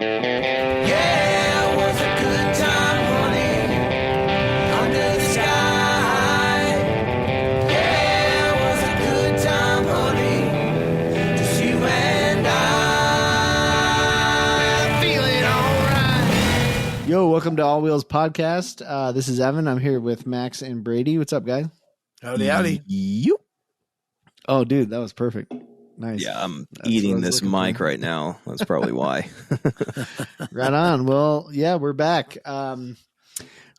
Yeah, it was a good time, honey, under the sky. Yeah, it was a good time, honey, just you and I. Feeling alright. Yo, welcome to All Wheels Podcast. This is Evan. I'm here with Max and Brady. What's up, guys? Howdy, howdy. You. Oh, dude, that was perfect. Nice. Yeah, I'm That's eating what I was this looking mic for. right now. That's probably why. Right on. Well, yeah, we're back. We're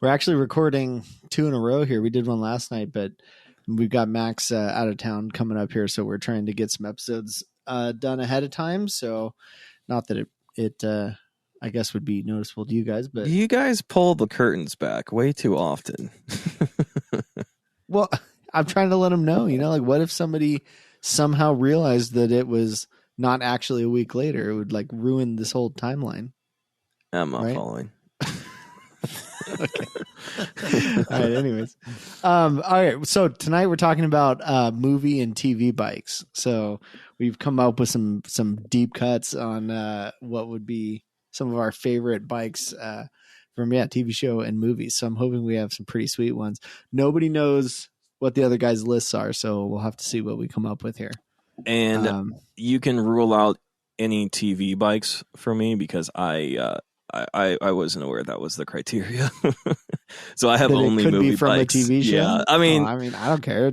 actually recording 2 in a row here. We did one last night, but we've got Max out of town coming up here, so we're trying to get some episodes done ahead of time. So, not that it I guess would be noticeable to you guys, but You guys pull the curtains back way too often. well, I'm trying to let them know. Like what if somebody somehow realized that it was not actually a week later? It would like ruin this whole timeline. I'm not Right? following. Okay. All right. Anyways, all right. So tonight we're talking about movie and TV bikes. So we've come up with some deep cuts on what would be some of our favorite bikes from TV show and movies. So I'm hoping we have some pretty sweet ones. Nobody knows what the other guys' lists are, so we'll have to see what we come up with here. And you can rule out any TV bikes for me because I wasn't aware that was the criteria. So I have that only it could movie be from bikes. a TV show. Yeah, I mean, I don't care.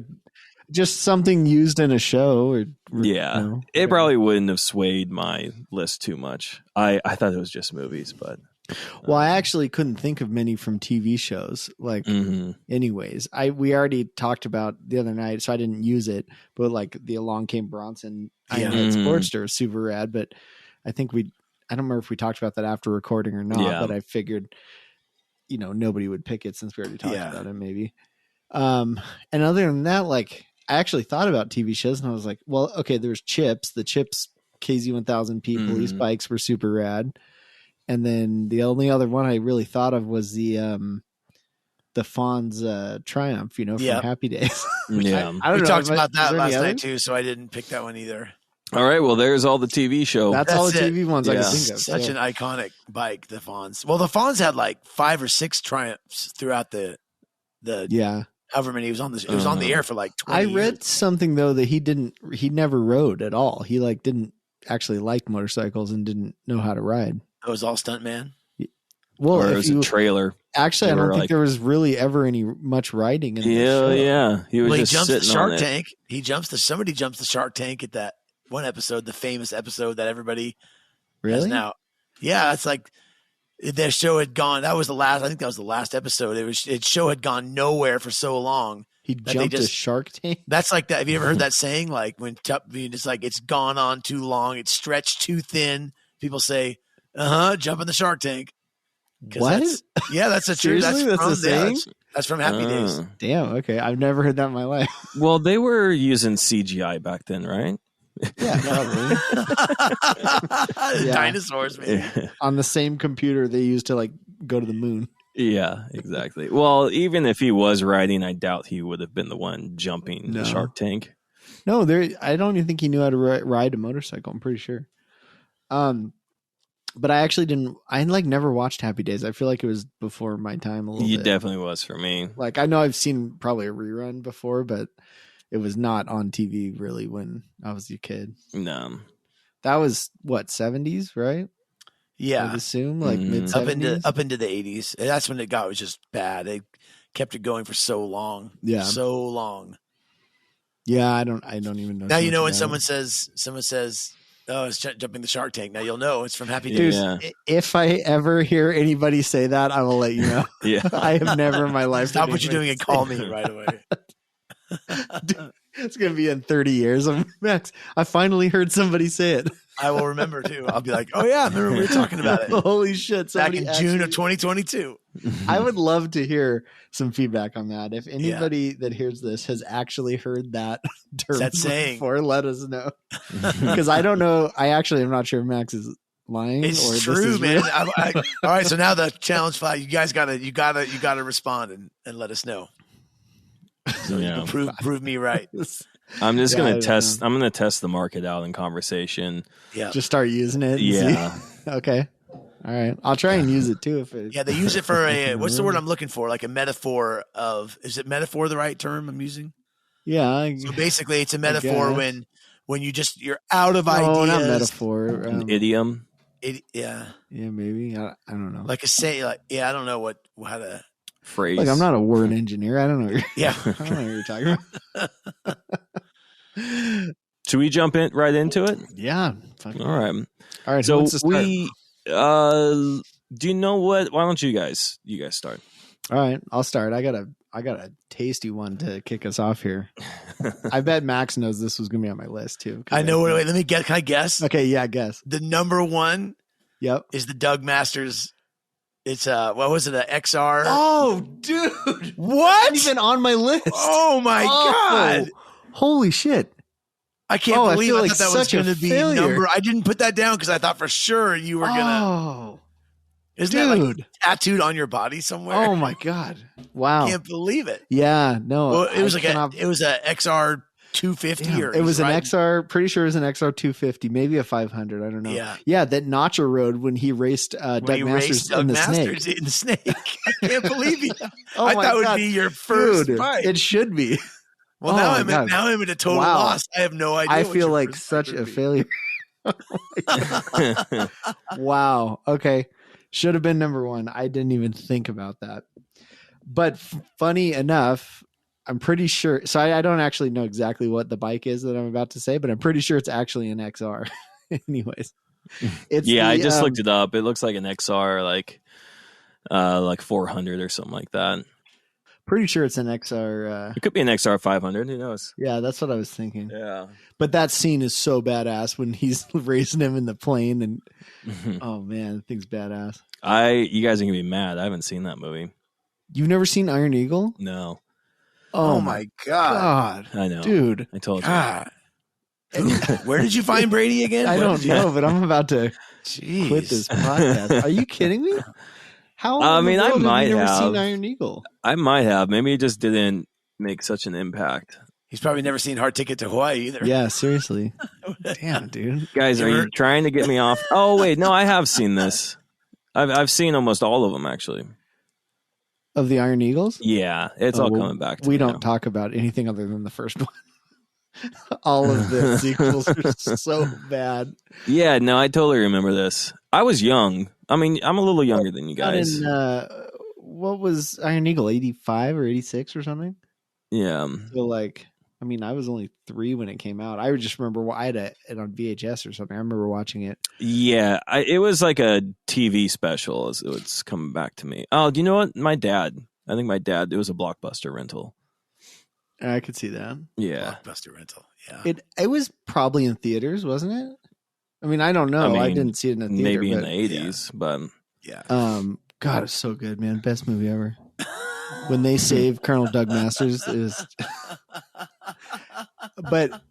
Just something used in a show. Or, yeah, it probably wouldn't have swayed my list too much. I thought it was just movies, but Well, I actually couldn't think of many from TV shows. Like, anyways, we already talked about the other night, so I didn't use it. But like the Along Came Bronson Ironhead Sportster, super rad. But I think I don't remember if we talked about that after recording or not. Yeah. But I figured, nobody would pick it since we already talked about it. Maybe. And other than that, like I actually thought about TV shows, and I was like, well, okay, there's Chips. The Chips KZ1000 P police bikes were super rad. And then the only other one I really thought of was the Fonz Triumph, from Happy Days. yeah. I don't We know. talked about Is that there last any night others? too, so I didn't pick that one either. All right, well, there's all the TV show. That's all the That's it. TV ones I Yeah. can think of. Such an iconic bike, the Fonz. Well, the Fonz had like 5 or 6 Triumphs throughout the yeah. however many. It was on the air for like 20 I read years. something though that he never rode at all. He like didn't actually like motorcycles and didn't know how to ride. It was all stunt man. Well, or it if was a trailer. actually, I they don't were think like- there was really ever any much riding in this Yeah, show. yeah. He was Well, he just jumps the sitting on Shark it. Tank. Somebody jumps the Shark Tank at that one episode, the famous episode that everybody has Really? now. Yeah, it's like their show had gone. I think that was the last episode. Its show had gone nowhere for so long. He they jumped a just- Shark Tank. That's like that. Have you ever heard that saying? Like it's like it's gone on too long. It's stretched too thin. People say, jump in the Shark Tank. 'Cause What? That's a true. Seriously? That's a saying? That's from Happy Days. Damn. Okay, I've never heard that in my life. Well, they were using CGI back then, right? Yeah, probably. Yeah. Dinosaurs, man. On the same computer they used to like go to the moon. Yeah, exactly. Well, even if he was riding, I doubt he would have been the one jumping No. the Shark Tank. No, I don't even think he knew how to ride a motorcycle. I'm pretty sure. But I actually didn't. I like never watched Happy Days. I feel like it was before my time a little He bit. definitely was for me. Like I know I've seen probably a rerun before, but it was not on TV really when I was a kid. No. That was what 70s, right? Yeah, I'd assume like Mhm. mid 70s. up into the 80s. That's when it was just bad. They kept it going for so long. Yeah. so long. Yeah, I don't even know. Now too you know much when about someone says, "Oh, it's jumping the Shark Tank." Now you'll know it's from Happy it. Days. Dude, Yeah. if I ever hear anybody say that, I will let you know. Yeah. I have never in my life. Stop heard what you're anybody doing and say call me that. right away. Dude, it's gonna be in 30 years. Max, I finally heard somebody say it. I will remember too. I'll be like, "Oh yeah, I remember we were talking about it Holy shit! back Somebody in June of actually- 2022." I would love to hear some feedback on that. If anybody that hears this has actually heard that term That saying. before, let us know. Because I don't know. I actually am not sure if Max is lying It's or this true, is man. real. All right, so now the challenge file. You guys gotta respond and let us know. So you Yeah. can prove me right. I'm just Yeah, I gonna don't test. know. I'm gonna test the market out in conversation. Yeah. Just start using it. And Yeah. see. Okay. All right. I'll try and use it too. If it, Yeah, they use it for a what's the word I'm looking for? Like a metaphor of. Is it metaphor the right term I'm using? Yeah. So basically, it's a metaphor guess. when you're out of ideas. No, not metaphor. An idiom. Yeah, maybe. I don't know. like a say. Like I don't know how to Phrase. Like I'm not a word engineer. I don't know. Yeah, I don't know what you're talking about. Should we jump in right into it? Yeah. All right. All right. So what's the start? we do you know what? Why don't you guys start? All right, I'll start. I got a tasty one to kick us off here. I bet Max knows this was gonna be on my list too. I know. Wait, let me get. Can I guess? Okay, yeah, guess. The number one Yep. is the Doug Masters. It's what was it? A XR? Oh, dude, What? not even on my list. Oh my god! Holy shit! I can't Oh, I believe feel I like thought that was such a going to be failure. number. I didn't put that down because I thought for sure you were gonna. Oh, Isn't that like dude! tattooed on your body somewhere? Oh my god! Wow. I can't believe it. Yeah. No. Well, it was I like cannot- it was a XR 250 Yeah, or it was an riding- XR. Pretty sure it was an XR 250, maybe a 500. I don't know. Yeah. Yeah, that Nacho rode when he raced When Doug he Masters raced Doug in the Masters snake. in the snake. I can't believe you. Oh I my thought it God. would be your first Dude, bike. it should be. Well, Oh now my God. I'm in a total Wow. loss. I have no idea. I what feel your like first such bike a would be. failure. Wow. Okay. Should have been number one. I didn't even think about that. But funny enough, I'm pretty sure. So I don't actually know exactly what the bike is that I'm about to say, but I'm pretty sure it's actually an XR. Anyways, it's Yeah, I the, just looked it up. It looks like an XR, like 400 or something like that. Pretty sure it's an XR. It could be an XR 500. Who knows? Yeah, that's what I was thinking. Yeah. But that scene is so badass when he's racing him in the plane, and oh man, the thing's badass. You guys are gonna be mad. I haven't seen that movie. You've never seen Iron Eagle? No, Oh my god. god, I know, dude! I told you. God. Where did you find Brady again? I don't know, but I'm about to Jeez. quit this podcast. Are you kidding me? How? I in the mean, I world have might you never have. seen Iron Eagle. I might have. Maybe it just didn't make such an impact. He's probably never seen Hard Ticket to Hawaii either. Yeah, seriously. Damn, dude. Guys, are you trying to get me off? Oh wait, no, I have seen this. I've seen almost all of them actually. Of the Iron Eagles? Yeah, it's Oh, all well, coming back to we me don't now. talk about anything other than the first one. All of the sequels are so bad. Yeah, no, I totally remember this. I was young. I mean, I'm a little younger than you Not guys. in, what was Iron Eagle, 85 or 86 or something? Yeah. So, like, I mean, I was only 3 when it came out. I just remember I had it on VHS or something. I remember watching it. Yeah, it was like a TV special as it's coming back to me. Oh, do you know what? I think my dad, it was a Blockbuster rental. And I could see that. Yeah. Blockbuster rental. Yeah. It was probably in theaters, wasn't it? I mean, I don't know. I mean, didn't see it in a theater. Maybe in but, the 80s, but yeah. God, it's so good, man. Best movie ever. When they save Colonel Doug Masters is. But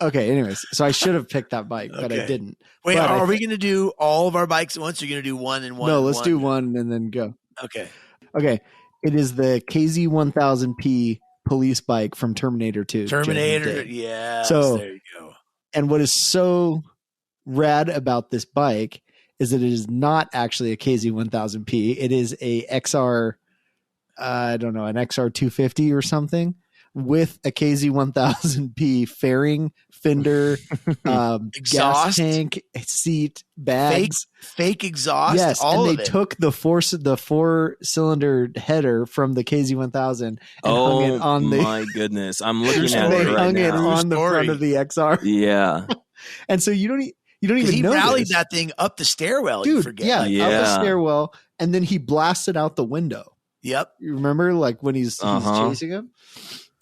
okay, anyways, so I should have picked that bike, but I Okay. didn't. Wait, But are we going to do all of our bikes at once? Or are you going to do one and one? No, and let's do one and then go. Okay. Okay, it is the KZ-1000P police bike from Terminator 2. Terminator. Judgment Day. Yeah. So- there you go. And what is so rad about this bike is that it is not actually a KZ-1000P. It is a XR, I don't know, an XR 250 or something with a KZ-1000P fairing, fender, gas Exhaust? tank, seat, bags. Fake exhaust. Yes, all and of they it. took the four-cylinder header from the KZ-1000 and hung it on the. my goodness. I'm looking at They it right hung it now. on the front story. of the XR, Yeah. and so you don't even he know rallied this. that thing up the stairwell. You Dude, forget. yeah, Like, up the Yeah. stairwell, and then he blasted out the window. Yep. You remember, like when he's Uh-huh. chasing him.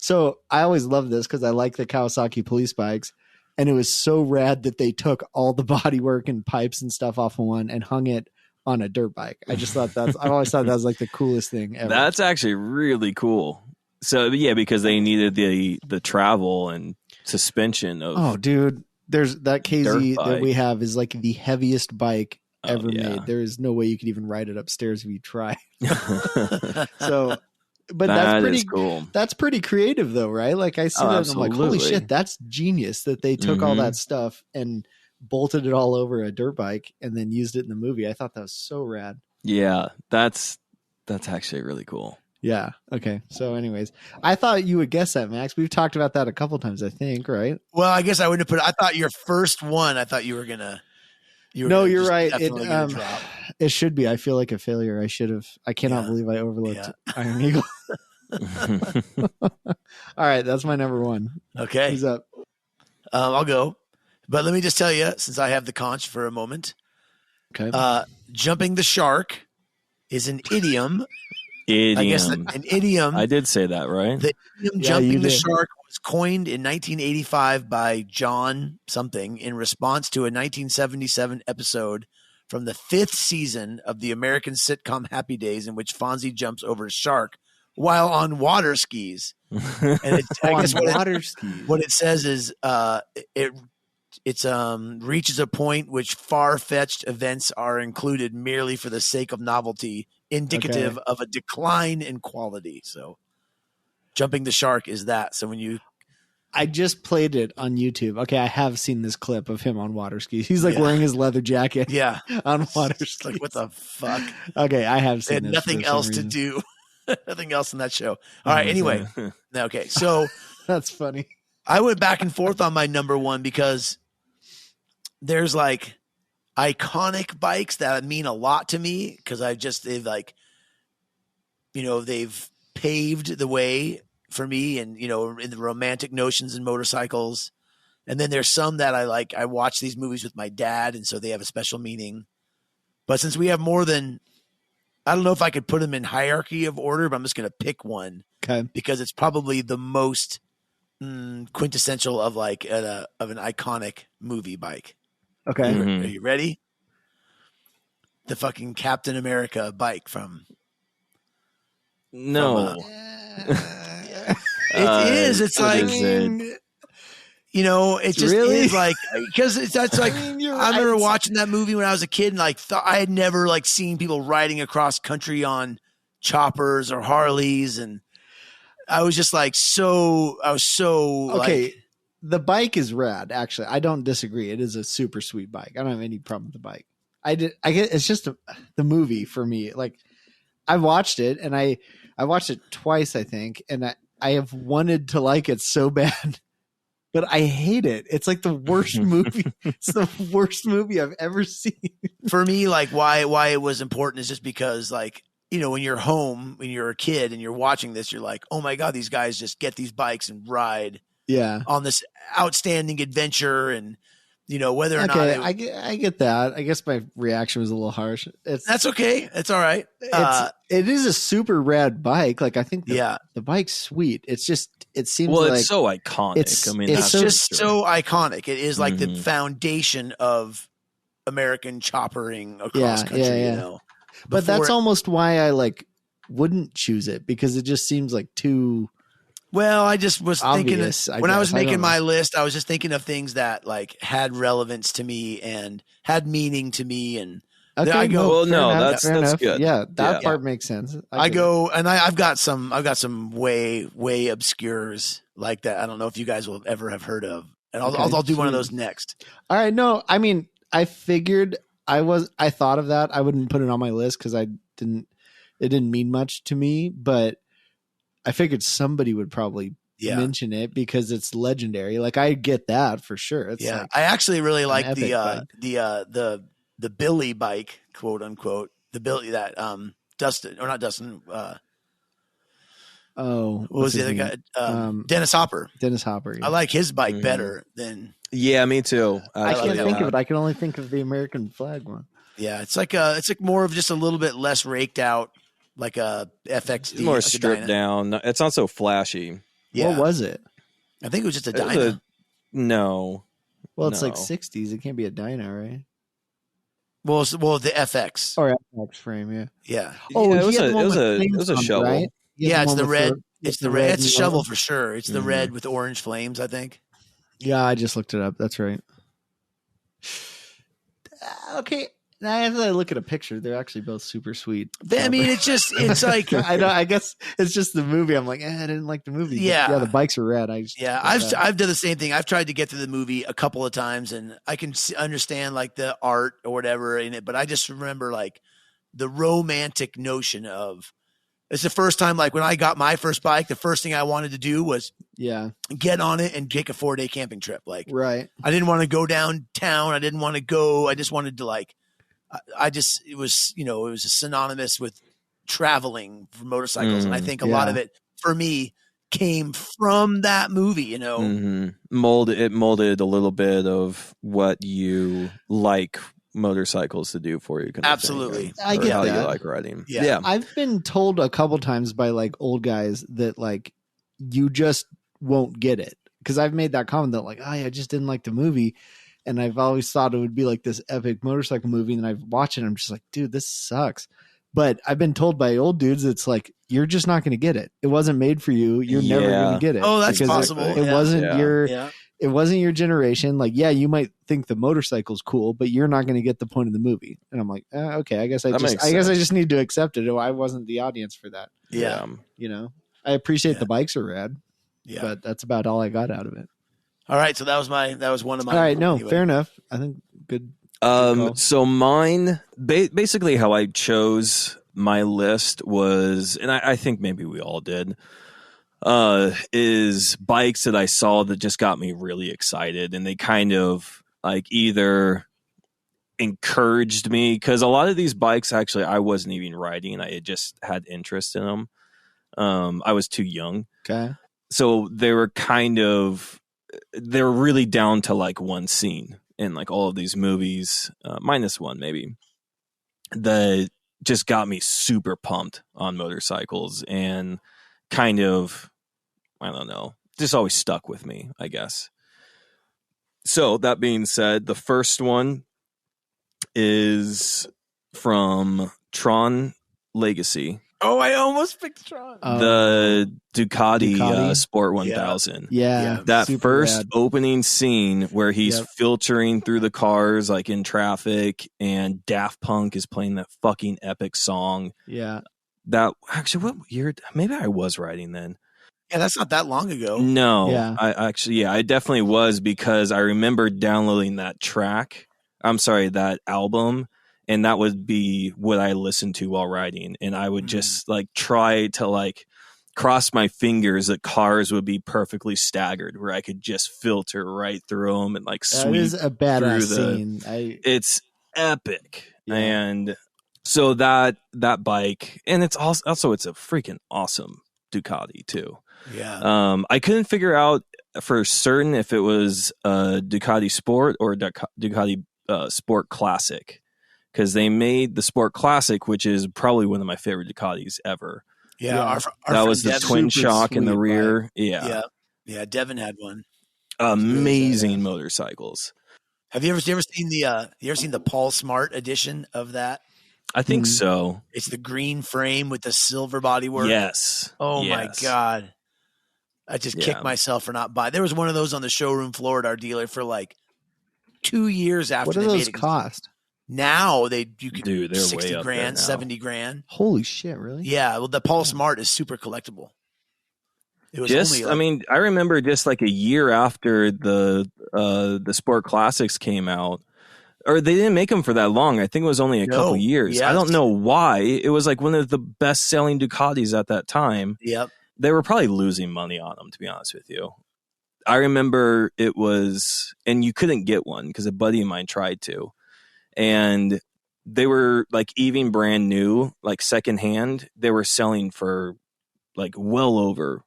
So I always love this because I like the Kawasaki police bikes, and it was so rad that they took all the bodywork and pipes and stuff off of one and hung it on a dirt bike. I just thought I've always thought that was like the coolest thing ever. That's actually really cool. So yeah, because they needed the travel and suspension of Oh, dude, there's that KZ Dirt that bike. we have is like the heaviest bike Oh, ever yeah. made. There is no way you could even ride it upstairs if you try. So, but That that's is pretty cool. That's pretty creative though, right? Like I see Oh, that and I'm like, holy absolutely. shit, that's genius that they took all Mhm. that stuff and bolted it all over a dirt bike and then used it in the movie. I thought that was so rad. Yeah, that's actually really cool. Yeah. Okay. So, anyways, I thought you would guess that, Max. We've talked about that a couple times, I think, right? Well, I guess I wouldn't have put. I thought your first one. I thought you were gonna. No, you're just right. definitely gonna drop. It should be. I feel like a failure. I should have. I cannot believe I overlooked Iron Eagle. All right, that's my number one. Okay, Who's up? I'll go. But let me just tell you, since I have the conch for a moment, Okay. jumping the shark is an idiom. Idiom. I guess an idiom. I did say that, right? The idiom jumping the shark was coined in 1985 by John something in response to a 1977 episode from the 5th season of the American sitcom Happy Days, in which Fonzie jumps over a shark while on water skis. And I guess what it says is it reaches a point which far-fetched events are included merely for the sake of novelty, indicative of a decline in quality. So jumping the shark is that. So when I just played it on YouTube. Okay, I have seen this clip of him on water skis. He's like wearing his leather jacket on water skis. Like, what the fuck? Okay, I have seen this. Nothing else to do. Nothing else in that show. All right, anyway. Okay, so that's funny. I went back and forth on my number one because there's like iconic bikes that mean a lot to me because they've paved the way for me and, in the romantic notions in motorcycles. And then there's some that I watch these movies with my dad, and so they have a special meaning. But since we have more than, I don't know if I could put them in hierarchy of order, but I'm just going to pick one because it's probably the most quintessential of an iconic movie bike. Okay. Are you ready? The fucking Captain America bike from. No. It is. It's like, it just really? is like, because that's like, I remember watching that movie when I was a kid and thought I had never seen people riding across country on choppers or Harleys. And I was just okay. The bike is rad. Actually, I don't disagree. It is a super sweet bike. I don't have any problem with the bike. I get it's just the movie for me. Like I watched it and I watched it twice, I think. And I have wanted to like it so bad, but I hate it. It's like the worst movie. It's the worst movie I've ever seen. For me, why it was important is just because when you're home, when you're a kid and you're watching this, you're like, oh my God, these guys just get these bikes and ride on this outstanding adventure. And, whether or not. I get that. I guess my reaction was a little harsh. That's okay. It's all right. It is a super rad bike. Like I think the bike's sweet. It's just, it seems it's so iconic. It's just so iconic. It is like the foundation of American choppering across country, But that's almost why I wouldn't choose it because it just seems like too. Well, I just was obvious, thinking when I was making my list, I was just thinking of things that had relevance to me and had meaning to me. And I go, that's good. Yeah, that part makes sense. I've got some way obscures like that. I don't know if you guys will ever have heard of, and I'll do one of those next. All right, no, I mean, I figured I thought of that. I wouldn't put it on my list because it didn't mean much to me, but I figured somebody would probably mention it because it's legendary. Like I get that for sure. It's I actually really like the Billy bike, quote unquote, the Billy that Dustin or not Dustin. What was the other guy? Dennis Hopper. Dennis Hopper. Yeah. I like his bike better than. Yeah, me too. I can't think of it. I can only think of the American flag one. Yeah, it's like more of just a little bit less raked out. Like a FXD. It's more stripped down. It's not so flashy. Yeah. What was it? I think it was just a Dyna. No. Well, it's like 60s. It can't be a Dyna, right? Well, the FX. Or FX frame, yeah. Yeah. Oh, it was a shovel. Right? Yeah, it's the red. It's the red. It's a shovel for sure. It's the red with orange flames, I think. Yeah, I just looked it up. That's right. Okay. As I look at a picture, they're actually both super sweet. I mean, it's like I know. I guess it's just the movie. I'm like, I didn't like the movie. But Yeah. the bikes are rad. I've done the same thing. I've tried to get to the movie a couple of times, and I can understand like the art or whatever in it, but I just remember like the romantic notion of. It's the first time, like when I got my first bike, the first thing I wanted to do was get on it and take a 4-day camping trip. Like, right. I didn't want to go downtown. I didn't want to go. I just wanted to like, it was synonymous with traveling for motorcycles. And I think a lot of it for me came from that movie, molded a little bit of what you like motorcycles to do for you. Absolutely. I get how that. you like riding. Yeah. I've been told a couple times by like old guys that like you just won't get it. Cause I've made that comment that like, I just didn't like the movie. And I've always thought it would be like this epic motorcycle movie. And I've watched it. And I'm just like, dude, this sucks. But I've been told by old dudes, it's like, you're just not going to get it. It wasn't made for you. You're never going to get it. Oh, that's possible. It wasn't it wasn't your generation. Like, yeah, you might think the motorcycle's cool, but you're not going to get the point of the movie. And I'm like, okay, I guess I just need to accept it. I wasn't the audience for that. Yeah. I appreciate the bikes are rad. Yeah. But that's about all I got out of it. All right. So that was one of my. All right. No, fair enough. I think good. So mine, basically how I chose my list was, and I think maybe we all did, is bikes that I saw that just got me really excited, and they kind of like either encouraged me, because a lot of these bikes actually I wasn't even riding, I had just had interest in them. I was too young, so they were really down to like one scene in like all of these movies, minus one maybe, that just got me super pumped on motorcycles and kind of, I don't know, just always stuck with me, I guess. So that being said, the first one is from Tron Legacy. Oh, I almost picked Tron. The Ducati Sport 1000. Yeah. That first rad. opening scene where he's filtering through the cars like in traffic, and Daft Punk is playing that fucking epic song. Yeah. That actually, what year? Maybe I was riding then. Yeah, that's not that long ago. No. Yeah. I definitely was, because I remember downloading that that album. And that would be what I listened to while riding. And I would just like try to like cross my fingers that cars would be perfectly staggered, where I could just filter right through them and like sweep. That is a badass scene. It's epic. Yeah. And so that bike, and it's also it's a freaking awesome Ducati too. Yeah. I couldn't figure out for certain if it was a Ducati Sport or Ducati Sport Classic, because they made the Sport Classic, which is probably one of my favorite Ducatis ever. Yeah, our that was the Devin, twin shock in the rear. Bike. Yeah. Devin had one. Amazing motorcycles. Have you ever seen the Paul Smart edition of that? I think so. It's the green frame with the silver bodywork. Yes. Oh my God. I just kicked myself for not buying. There was one of those on the showroom floor at our dealer for like 2 years after. What do those cost? Now you could do they're 60 way up grand, there now. 70 grand. Holy shit, really? Yeah. Well, the Paul Smart is super collectible. It was just, I remember just like a year after the Sport Classics came out, or they didn't make them for that long. I think it was only a couple years. Yes. I don't know why. It was like one of the best selling Ducatis at that time. Yep. They were probably losing money on them, to be honest with you. I remember it was, and you couldn't get one because a buddy of mine tried to. And they were like even brand new, like secondhand. They were selling for like well over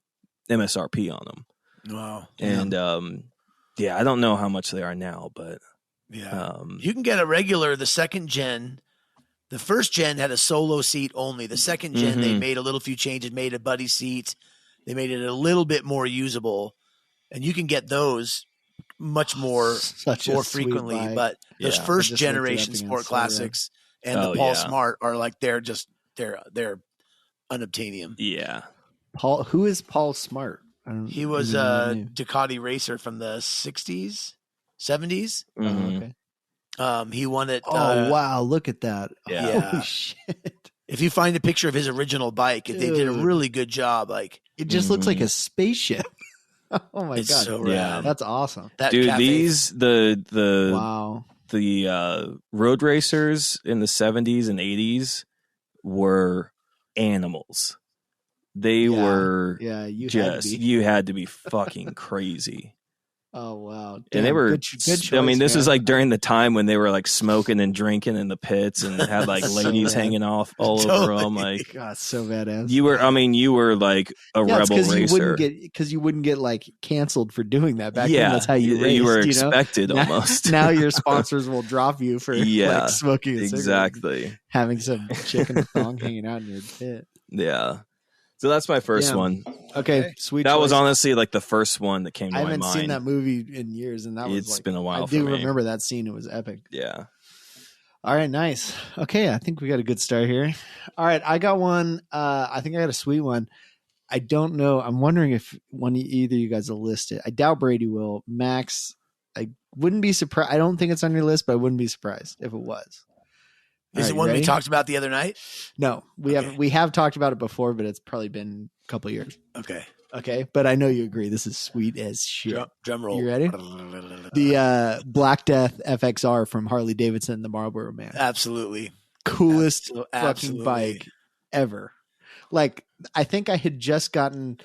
MSRP on them. Wow. And I don't know how much they are now, but you can get a regular, the second gen. The first gen had a solo seat only. The second gen, they made a little few changes, made a buddy seat. They made it a little bit more usable, and you can get those much more frequently. But those first generation Sport Classics and the Paul Smart are like they're unobtainium. Yeah. Who is Paul Smart? He was a Ducati racer from the 60s, 70s. Oh, okay. He won it. Oh wow, look at that. Yeah. Holy shit. If you find a picture of his original bike, they did a Dude. really good job. Like It just looks like a spaceship. Oh my it's god. so Yeah. rad. That's awesome. That Dude, cafe- these the Wow. road racers in the 70s and 80s were animals. They were Yeah, you just had to be. you had to be fucking crazy. Oh wow. And Damn, they were good choice, I mean, this man. was like during the time when they were like smoking and drinking in the pits and had like So ladies bad. hanging off all over them. Like God, so badass. you were like a Yeah, it's rebel racer. you wouldn't get like canceled for doing that back then. Yeah, That's how you raced. you were know? expected Now- almost. Now your sponsors will drop you for Yeah, like smoking a cigarette, exactly. having some chicken thong hanging out in your pit. Yeah. So that's my first Damn. one. Okay, sweet. That was choice. honestly like the first one that came to I my haven't mind. seen that movie in years, and that was It's like, been a while I for do me. remember that scene; it was epic. Yeah. All right, nice. Okay, I think we got a good start here. All right, I got one. I think I got a sweet one. I don't know. I'm wondering if either of you guys will list it. I doubt Brady will. Max, I wouldn't be surprised. I don't think it's on your list, but I wouldn't be surprised if it was. Is it All right, one we ready? talked about the other night? No, we have talked about it before, but it's probably been a couple of years. Okay. Okay, but I know you agree. This is sweet as shit. Drum roll. You ready? The Black Death FXR from Harley Davidson, the Marlboro Man. Absolutely. Coolest fucking Absolutely. bike ever. Like, I think I had just gotten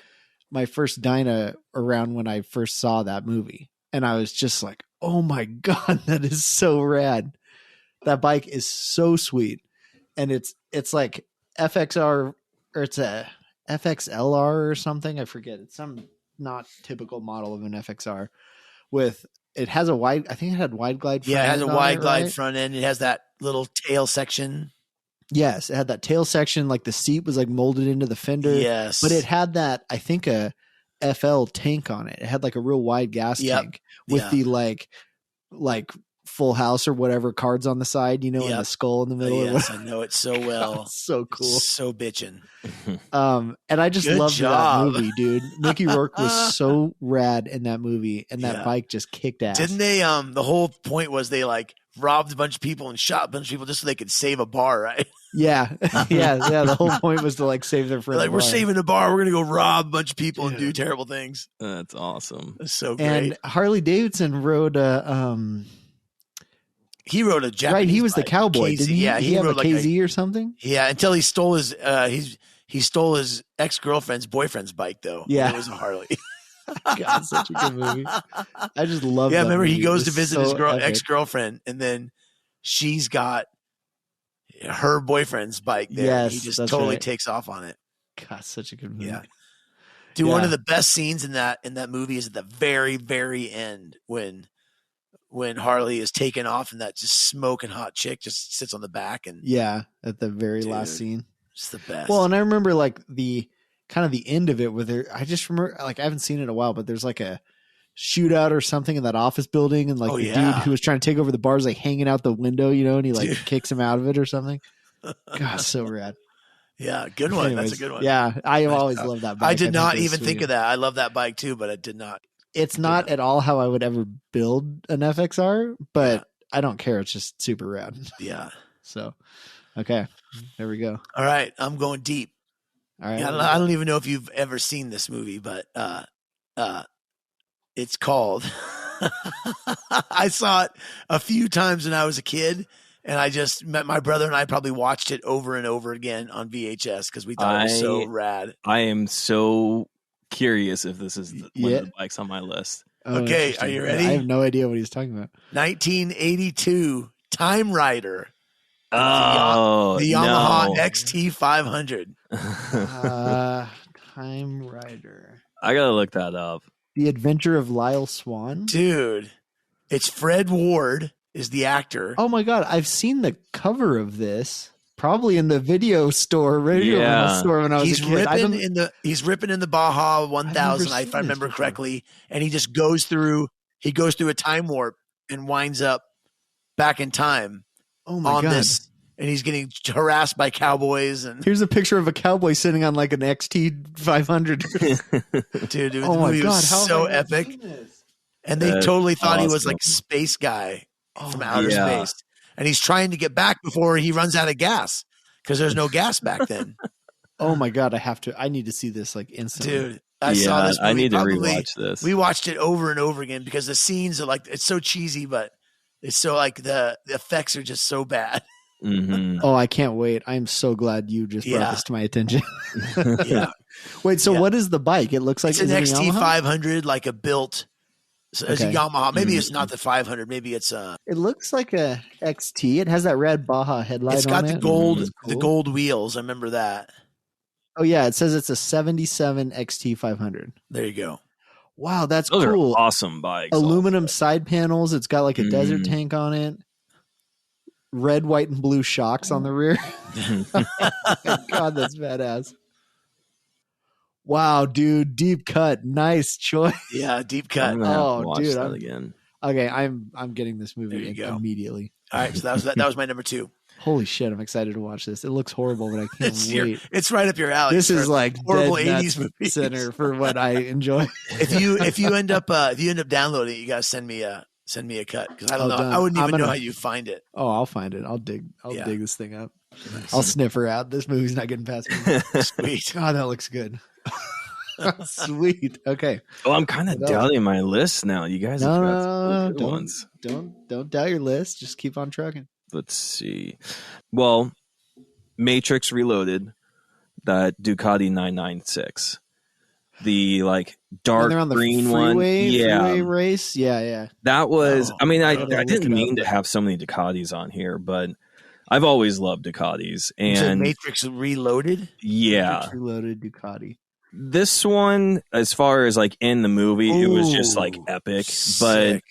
my first Dyna around when I first saw that movie. And I was just like, oh my God, that is so rad. That bike is so sweet. And it's like FXR, or it's a FXLR or something. I forget. It's some not typical model of an FXR it has a wide, I think it had wide glide front Yeah, it has a end on wide it, glide right? front end. It has that little tail section. Yes, it had that tail section, like the seat was like molded into the fender. Yes. But it had that, I think, a FL tank on it. It had like a real wide gas Yep. tank with Yeah. the like Full House or whatever cards on the side, and Yep. the skull in the middle. or Yes, whatever. I know it so well. So cool. So bitching. And I just Good loved job. that movie, dude. Mickey Rourke was so rad in that movie, and that Yeah. bike just kicked ass. Didn't they? The whole point was they like robbed a bunch of people and shot a bunch of people just so they could save a bar, right? Yeah, yeah. The whole point was to like save their They're friend. like, we're saving a bar. We're gonna go rob a bunch of people and do Dude. terrible things. That's awesome. That's so great. And Harley Davidson rode he rode a Japanese right. He was the bike, cowboy. KZ. Didn't he? Yeah, he have a rode like KZ or something. yeah, until he stole his he stole his ex-girlfriend's boyfriend's bike though. Yeah. It was a Harley. God, such a good movie. I just love. Yeah, that remember he movie. goes It to was visit so his epic. ex-girlfriend, and then she's got her boyfriend's bike there. Yes, he just that's totally right. takes off on it. God, such a good movie. Yeah. Dude, one Yeah. of the best scenes in that movie is at the very, very end when Harley is taken off and that just smoking hot chick just sits on the back and Yeah, at the very last Dude. scene. it's the best. Well, and I remember like the kind of the end of it with her. I just remember, like, I haven't seen it in a while, but there's like a shootout or something in that office building, and like Oh, the yeah. dude who was trying to take over the bar is like hanging out the window, and he like Dude. kicks him out of it or something. God, so rad. yeah, good one. Anyways, That's a good one. Yeah, I Nice always job. loved that bike. I did not it was even think sweet. of that. I love that bike too, but I did not. It's not at all how I would ever build an FXR, but I don't care. It's just super rad. Yeah. So, okay, there we go. All right. I'm going deep. All right. Yeah, I don't even know if you've ever seen this movie, but it's called I saw it a few times when I was a kid, and I just met my brother and I probably watched it over and over again on VHS because we thought it was so rad. I am so curious if this is one Yeah. of the bikes on my list. Oh, Okay, interesting. are you Yeah, ready? I have no idea what he's talking about. 1982 Time Rider, Oh, the Yamaha no. XT500. Time Rider. I gotta look that up. The Adventure of Lyle Swan. Dude, it's Fred Ward is the actor. Oh my God, I've seen the cover of this. Probably in the video store, radio Yeah. store when I was He's a kid. I ripping don't- he's ripping in the Baja 1000, seen if I this remember before. correctly, and he just goes through a time warp and winds up back in time oh my on God. this, and he's getting harassed by cowboys and Here's a picture of a cowboy sitting on like an XT 500. dude, the Oh my movie God, was how have so I not epic. seen this? And they That's totally thought he was like a awesome. space guy from outer yeah. space, and he's trying to get back before he runs out of gas because there's no gas back then. Oh my God. I need to see this like instantly. Dude, I saw this movie. I need to probably, rewatch this. We watched it over and over again because the scenes are like, it's so cheesy, but it's so like the effects are just so bad. Mhm. Oh, I can't wait. I'm so glad you just brought this to my attention. Yeah. Wait, so what is the bike? It looks like It's an is it a XT Yamaha? 500, like a built. So it's a Okay. Yamaha. Maybe it's not the 500. Maybe it's It looks like a XT. It has that red Baja headlight it's got on the it. gold, It's the cool. gold wheels. I remember that. Oh yeah, it says it's a 77 XT 500. There you go. Wow, that's Those cool. are awesome bikes. Aluminum side panels. It's got like a desert Mhm. tank on it. Red, white, and blue shocks on the rear. God, that's badass. Wow, dude, deep cut. Nice choice. Yeah, deep I'm cut. gonna have Oh, to watch dude, that again. Okay, I'm getting this There movie you go. immediately. All right, so that was my number 2. Holy shit, I'm excited to watch this. It looks horrible, but I can't wait. It's right up your alley. This is For like horrible dead 80s nuts movies. center for what I enjoy. If you end up downloading it, you gotta send me a cut because I don't know. done. I wouldn't I'm even know gonna- how you find it. Oh, I'll find it. I'll dig Yeah. this thing up. I'll sniff her out. This movie's not getting past me. Sweet. God, that looks good. Sweet. Okay. Well, I'm kind of What else? doubting my list now. You guys have got some No, good ones. don't doubt your list. Just keep on trucking. Let's see. Well, Matrix Reloaded, that Ducati 996, the like When dark they're on the green freeway one. race. Yeah. That was. Oh, I mean, I gotta look didn't it mean up. to have so many Ducatis on here, but I've always loved Ducatis, You said and Matrix Reloaded. yeah, Matrix Reloaded Ducati. this one, as far as like in the movie, it was just like Ooh, epic, sick.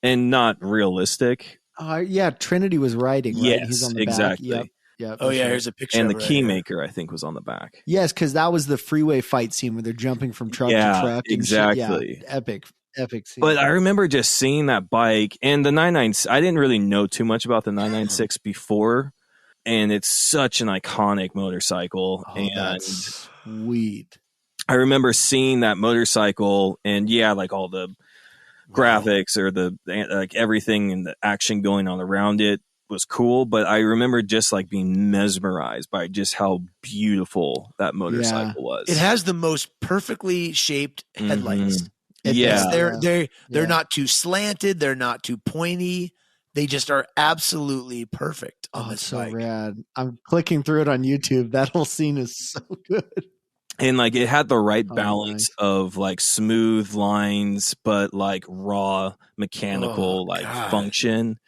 and not realistic. Yeah, Trinity was riding. Right? Yes, He's on the exactly. back. Yep. Oh for yeah, sure. here's a picture. And of the it right here. Keymaker, I think, was on the back. Yes, because that was the freeway fight scene where they're jumping from truck Yeah, to truck. And exactly. Shit. Yeah, epic scene. But I remember just seeing that bike and the 996. I didn't really know too much about the 996 before, and it's such an iconic motorcycle. And that's sweet. I remember seeing that motorcycle, and yeah, like all the graphics or the like everything and the action going on around it was cool. But I remember just like being mesmerized by just how beautiful that motorcycle was. It has the most perfectly shaped headlights. Mhm. It Yeah. does. They're Yeah. not too slanted. They're not too pointy. They just are absolutely perfect on Oh, this it's so bike. rad. I'm clicking through it on YouTube. That whole scene is so good. And like it had the right Oh, balance nice. of like smooth lines, but like raw mechanical Oh, like God. function.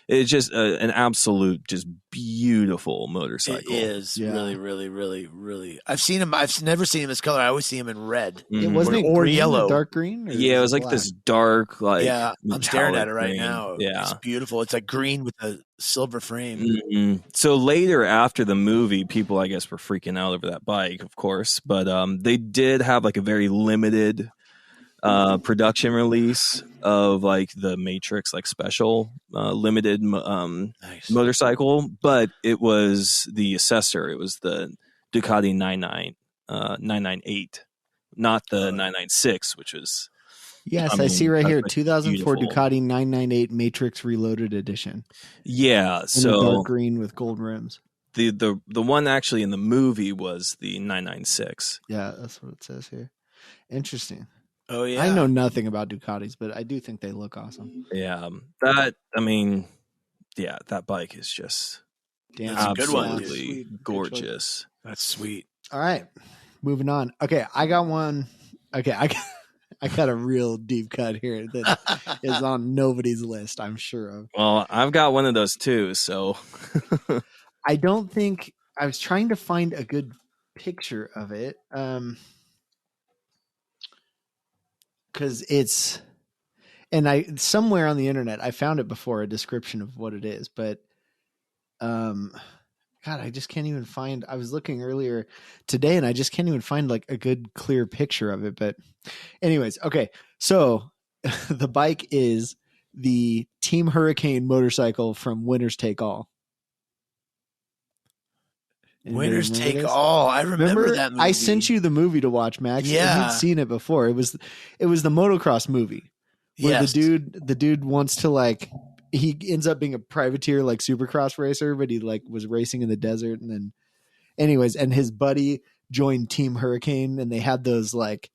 It's just an absolute, just beautiful motorcycle. It is Yeah. really, really, really, really. I've seen him. I've never seen him as color. I always see him in red. It Mhm. wasn't it Or green, yellow. dark green. Or Yeah, it was like black? this dark, like Yeah, I'm staring at it right metallic now. green. Yeah. It's beautiful. It's like green with a silver frame. Mhm. So later after the movie, people I guess were freaking out over that bike, of course, but they did have like a very limited production release of like the Matrix like special limited Nice. motorcycle, but it was the Assessor. It was the Ducati 998, not the 996, which was Yes, I I mean, see right here. that's 2004 beautiful. Ducati 998 Matrix Reloaded Edition. yeah. In the So dark green with gold rims. the one actually in the movie was the 996. Yeah, that's what it says here. Interesting. Oh yeah. I know nothing about Ducatis, but I do think they look awesome. Yeah, that I mean, yeah, that bike is just Damn, That's a good one, dude. absolutely Sweet. Good choice. gorgeous. That's sweet. All right, moving on. Okay, I got one. Okay, I got a real deep cut here that is on nobody's list, I'm sure of. Well, I've got one of those too. So I don't think I was trying to find a good picture of it. Because it's, and I somewhere on the internet I found it before, a description of what it is, but God, I just can't even find. I was looking earlier today, and I just can't even find like a good clear picture of it. But, anyways, okay, so the bike is the Team Hurricane motorcycle from Winners Take All. Anybody Winners remember Take this? All. I remember that movie. I sent you the movie to watch, Max. Yeah. and you'd seen it before. It was the motocross movie where Yes. the dude wants to like he ends up being a privateer, like supercross racer, but he like was racing in the desert. And then anyways, and his buddy joined Team Hurricane, and they had those like,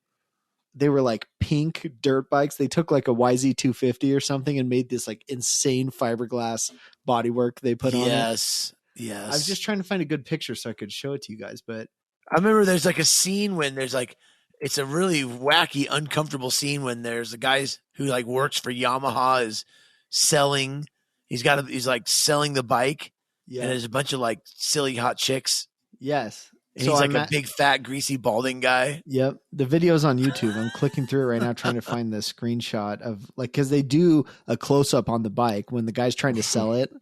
they were like pink dirt bikes. They took like a YZ250 or something and made this like insane fiberglass bodywork they put on it. Yes. I was just trying to find a good picture so I could show it to you guys, but I remember there's like a scene when there's like, it's a really wacky, uncomfortable scene when there's the guys who like works for Yamaha is selling. He's like selling the bike, yeah, and there's a bunch of like silly hot chicks. yes. And he's like a big, fat, greasy, balding guy. Yep. The video's on YouTube. I'm clicking through it right now, trying to find the screenshot of like, cause they do a close up on the bike when the guy's trying to sell it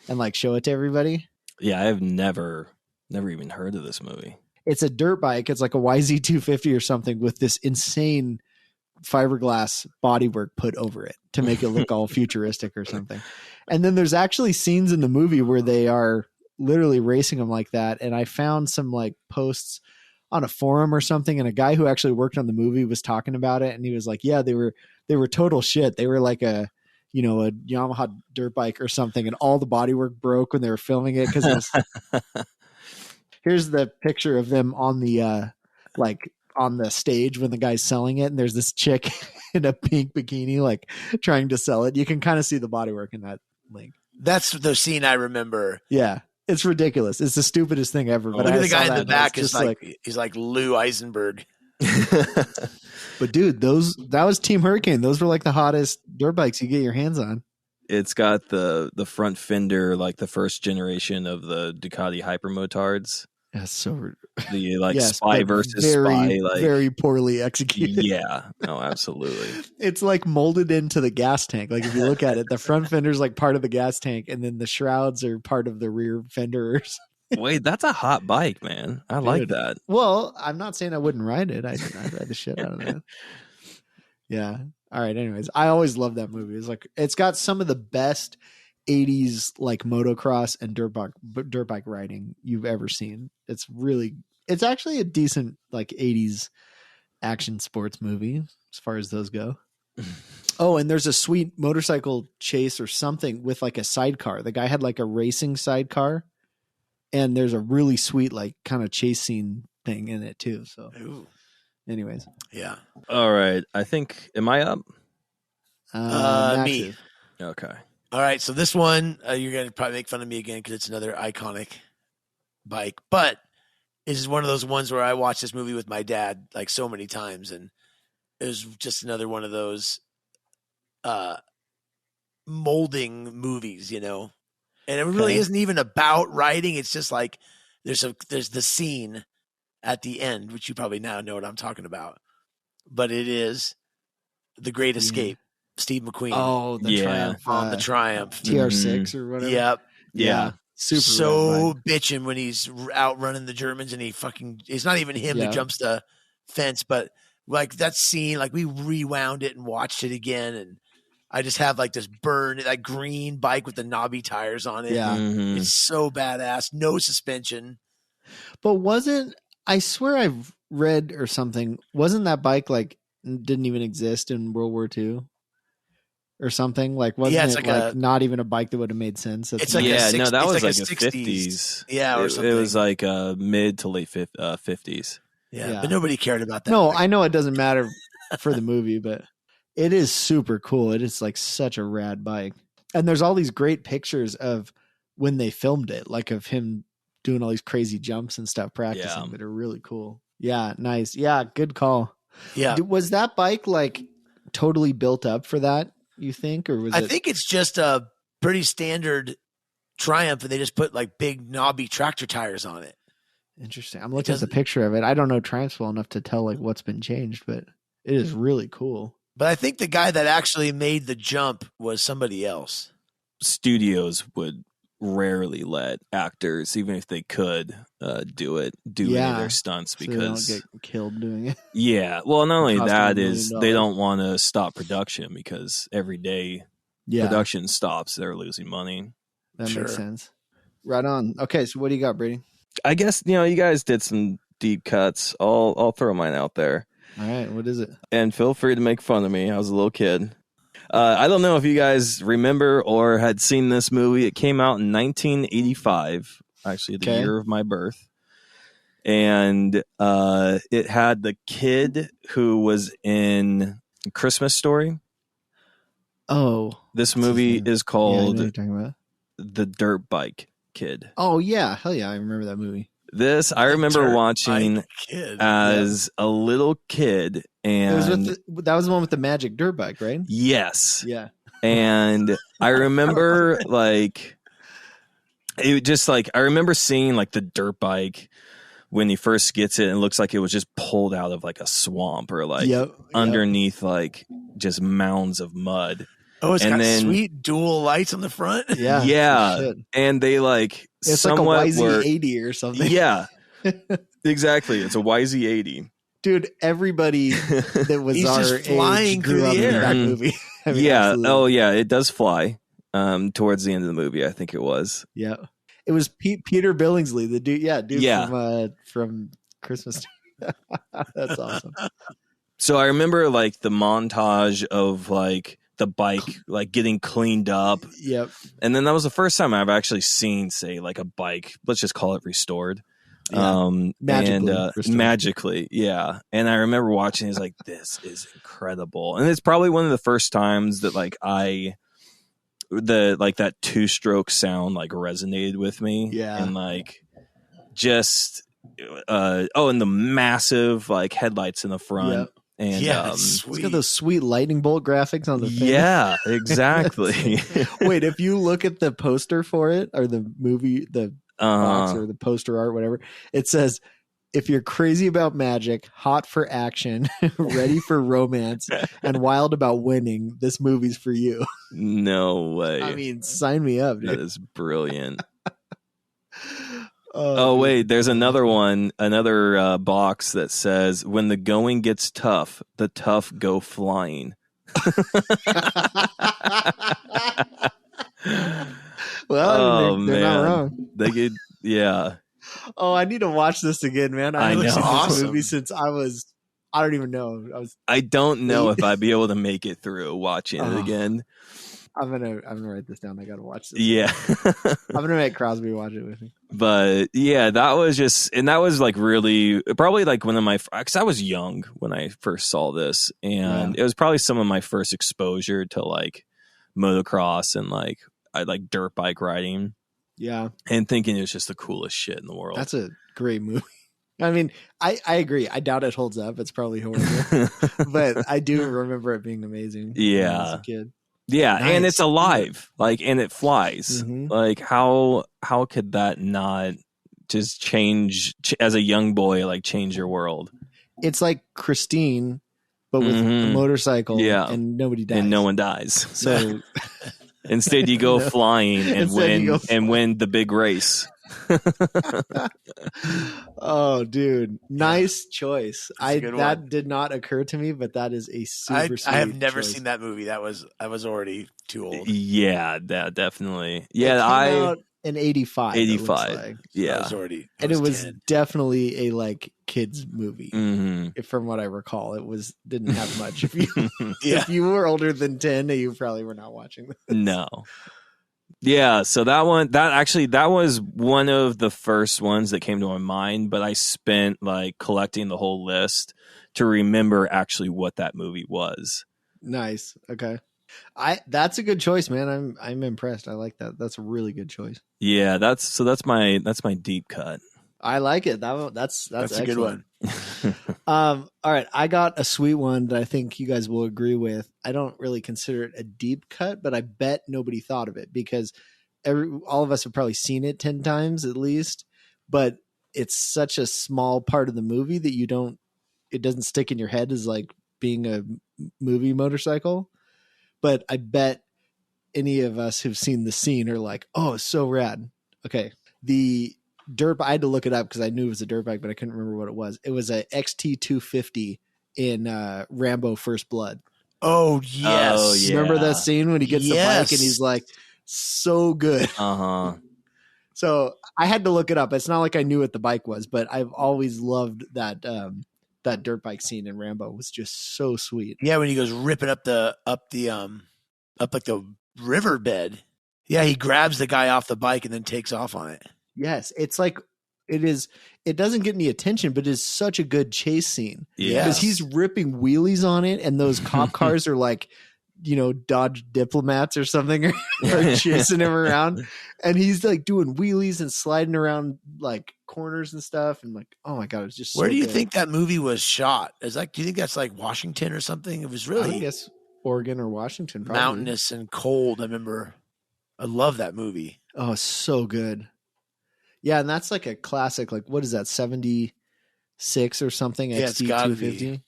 and like show it to everybody. Yeah, I've never even heard of this movie. It's a dirt bike. It's like a YZ250 or something with this insane fiberglass bodywork put over it to make it look all futuristic or something. And then there's actually scenes in the movie where they are literally racing them like that. And I found some like posts on a forum or something, and a guy who actually worked on the movie was talking about it, and he was like, yeah, they were total shit. They were like a Yamaha dirt bike or something, and all the bodywork broke when they were filming it because here's the picture of them on the like on the stage when the guy's selling it, and there's this chick in a pink bikini like trying to sell it. You can kind of see the bodywork in that link. That's the scene I remember. Yeah. It's ridiculous. It's the stupidest thing ever. But Look at I the saw guy in that the and back it's is just like he's like Lou Eisenberg. But dude, that was Team Hurricane. Those were like the hottest dirt bikes you get your hands on. It's got the front fender, like the first generation of the Ducati hypermotards. That's so The like yes, spy but versus very, spy, like very poorly executed. yeah, no, absolutely. It's like molded into the gas tank. Like if you look at it, the front fender's like part of the gas tank, and then the shrouds are part of the rear fenders. Wait, that's a hot bike, man. I like Dude. that. Well, I'm not saying I wouldn't ride it. I'd ride the shit out of that. Yeah. All right. Anyways, I always love that movie. It's got some of the best 80s like motocross and dirt bike riding you've ever seen. It's actually a decent like 80s action sports movie as far as those go. Oh, and there's a sweet motorcycle chase or something with like a sidecar. The guy had like a racing sidecar, and there's a really sweet like kind of chase scene thing in it too. So anyways. Yeah. All right. I think, am I up? Me. Okay. All right. So this one, you're going to probably make fun of me again because it's another iconic bike. But this is one of those ones where I watched this movie with my dad like so many times. And it was just another one of those molding movies, you know? And it really isn't even about riding. It's just like there's the scene at the end, which you probably now know what I'm talking about. But it is The Great Escape, Steve McQueen. Oh, the Triumph. On the Triumph. TR6 or whatever. Yep. Yeah. Super so bitching when he's out running the Germans and it's not even him that jumps the fence, but like that scene, like we rewound it and watched it again, and I just have like this that green bike with the knobby tires on it. Yeah. Mm-hmm. It's so badass. No suspension. But I swear I've read or something, wasn't that bike like didn't even exist in World War II? Or something like wasn't it like not even a bike that would have made sense? It's like no, that was like a 50s. Yeah, or something. It was like mid to late 50s. Yeah, but nobody cared about that. No, I know it doesn't matter for the movie, but it is super cool. It is like such a rad bike. And there's all these great pictures of when they filmed it, like of him doing all these crazy jumps and stuff practicing that are really cool. Yeah, nice. Yeah, good call. Yeah. Was that bike like totally built up for that, you think? Or I think it's just a pretty standard Triumph, and they just put like big knobby tractor tires on it. Interesting. I'm looking at the picture of it. I don't know Triumphs well enough to tell like what's been changed, but it is really cool. But I think the guy that actually made the jump was somebody else. Studios would rarely let actors, even if they could, do any of their stunts because they don't get killed doing it. Yeah. Well, not only that is $1 they don't want to stop production because every day production stops, they're losing money. That makes sense. Right on. Okay, so what do you got, Brady? I guess you guys did some deep cuts. I'll throw mine out there. All right, what is it? And feel free to make fun of me. I was a little kid. I don't know if you guys remember or had seen this movie. It came out in 1985, actually the year of my birth. And it had the kid who was in Christmas Story. Oh. This movie is called I know what you're talking about. The Dirt Bike Kid. Oh, yeah. Hell yeah. I remember that movie. This I remember watching as a little kid. And it was that was the one with the magic dirt bike, right? Yes. Yeah. And I remember like it just like I remember seeing like the dirt bike when he first gets it, and it looks like it was just pulled out of like a swamp or like underneath like just mounds of mud. Oh, it's got sweet dual lights on the front. Yeah. Yeah. And they like it's like a YZ80 or something. Yeah. Exactly. It's a YZ80. Dude, everybody that was He's our just flying age grew through up the in air. that movie. I mean, yeah. absolutely. Oh, yeah. It does fly. Towards the end of the movie, I think it was. Yeah. It was Peter Billingsley, the dude. Yeah, dude from Christmas. That's awesome. So I remember like the montage of like the bike like getting cleaned up. Yep. And then that was the first time I've actually seen, say, like a bike, let's just call it restored. Yeah. Magically, yeah. And I remember watching, it's like, this is incredible. And it's probably one of the first times that like that two-stroke sound like resonated with me. Yeah. And like just and the massive like headlights in the front. Yep. And it's got those sweet lightning bolt graphics on the thing. Yeah, exactly. Wait, if you look at the poster for it or the movie, the box or the poster art, whatever, it says, if you're crazy about magic, hot for action, ready for romance, and wild about winning, this movie's for you. No way. I mean, sign me up, dude. That is brilliant. Oh, wait, there's another one, another box that says, when the going gets tough, the tough go flying. Well, they're not wrong. They could, yeah. Oh, I need to watch this again, man. I haven't seen this movie since I don't even know. I don't know if I'd be able to make it through watching it again. I'm gonna write this down. I gotta watch this. Yeah. I'm gonna make Crosby watch it with me. But yeah, that was like really probably like one of my, because I was young when I first saw this, and it was probably some of my first exposure to like motocross and like I like dirt bike riding. Yeah. And thinking it was just the coolest shit in the world. That's a great movie. I mean, I agree. I doubt it holds up. It's probably horrible. But I do remember it being amazing. Yeah. When I was a kid. Yeah, Nice. and it's alive, like, and it flies. Mhm. Like, how could that not just change as a young boy? Like, change your world. It's like Christine, but with a motorcycle. Yeah. And nobody dies. And no one dies. So Instead, you go flying and Instead you go win the big race. oh, dude, nice choice. That did not occur to me, but that is a super. I have never choice. seen that movie. I was already too old. Yeah, that definitely. It Yeah, came out in 85. 85. Like. Yeah, I It was 10. definitely a like kids movie. Mm-hmm. From what I recall, it didn't have much. If you were older than 10, you probably were not watching this. No. Yeah, so that was one of the first ones that came to my mind, but I spent like collecting the whole list to remember actually what that movie was. Nice. Okay. That's a good choice, man. I'm impressed. I like that. That's a really good choice. Yeah, that's my deep cut. I like it. That's a good one. All right, I got a sweet one that I think you guys will agree with. I don't really consider it a deep cut, but I bet nobody thought of it because all of us have probably seen it 10 times at least, but it's such a small part of the movie that it doesn't stick in your head as like being a movie motorcycle. But I bet any of us who've seen the scene are like, oh, it's so rad. Okay. The dirt, I had to look it up because I knew it was a dirt bike, but I couldn't remember what it was. It was a XT250 in Rambo First Blood. Oh, yes. Oh, yeah. Remember that scene when he gets the bike and he's like, so good. Uh-huh. So I had to look it up. It's not like I knew what the bike was, but I've always loved that dirt bike scene in Rambo. It was just so sweet. Yeah, when he goes ripping up the up like the riverbed. Yeah, he grabs the guy off the bike and then takes off on it. Yes, it's like it doesn't get any attention, but it's such a good chase scene. Yeah. Because he's ripping wheelies on it, and those cop cars are like, Dodge diplomats or something are chasing him around. And he's like doing wheelies and sliding around like corners and stuff. And like, oh my God, it's just Where so do you good. think that movie was shot? Do you think that's like Washington or something? It was I really guess Oregon or Washington, probably. mountainous and cold. I remember. I love that movie. Oh, so good. Yeah, and that's like a classic. Like, what is that? 76 or something? Yeah, it's gotta be. XT250.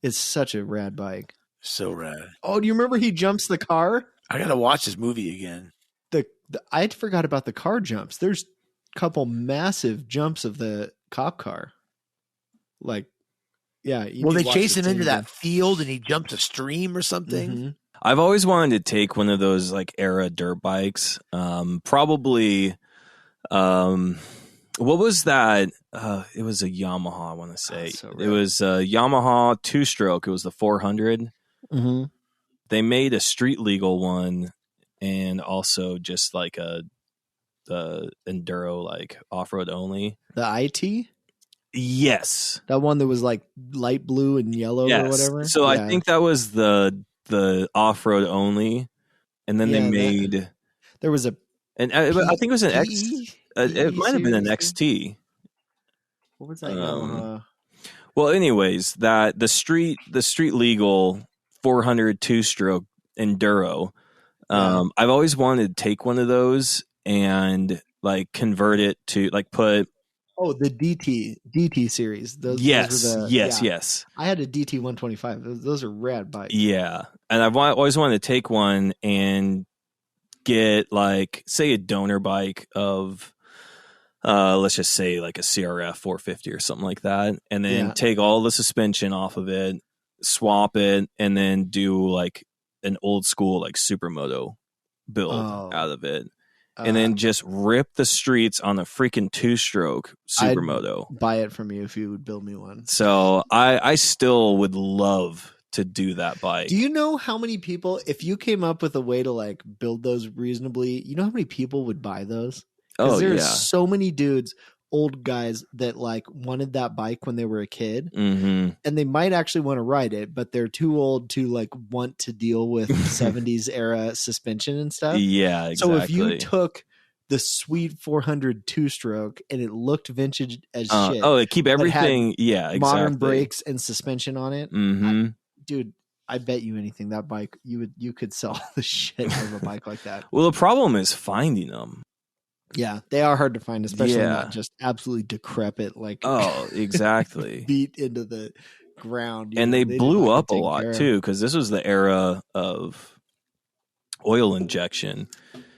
It's such a rad bike. So rad. Oh, do you remember he jumps the car? I gotta watch this movie again. I forgot about the car jumps. There's a couple massive jumps of the cop car. Like, yeah. Well, they chase him into that field and he jumps a stream or something. Mm-hmm. I've always wanted to take one of those like era dirt bikes. Probably, what was that? It was a Yamaha, I want to say. So it was a Yamaha 2-stroke. It was the 400. Mm-hmm. They made a street legal one and also just like the enduro, like off-road only. The IT? Yes. That one that was like light blue and yellow or whatever? So Yeah. I think that was the off-road only. And then they made... There was a... And I think it was an X... it might have been an series? XT. What was that? Well, anyways, the street legal 400 2-stroke enduro. I've always wanted to take one of those and like convert it to like put. Oh, the DT series. Yes. I had a DT 125. Those are rad bikes. Yeah, and I've always wanted to take one and get like say a donor bike of. Let's just say like a CRF 450 or something like that, and then take all the suspension off of it, swap it, and then do like an old school like supermoto build out of it, and then just rip the streets on a freaking 2-stroke supermoto. I'd buy it from you if you would build me one. So I still would love to do that bike. Do you know how many people, if you came up with a way to like build those reasonably, you know how many people would buy those? Oh, there's yeah. so many dudes, old guys that like wanted that bike when they were a kid, Mm-hmm. and they might actually want to ride it, but they're too old to like want to deal with 70s era suspension and stuff. Yeah, exactly. So if you took the sweet 400 2-stroke and it looked vintage as shit, they keep everything. Yeah, exactly. modern brakes and suspension on it, Mm-hmm. dude. I bet you anything that bike you could sell the shit out of a bike like that. Well, the problem is finding them. Yeah, they are hard to find, especially not just absolutely decrepit, like exactly beat into the ground. And they blew up a take lot care of. too, because this was the era of oil injection.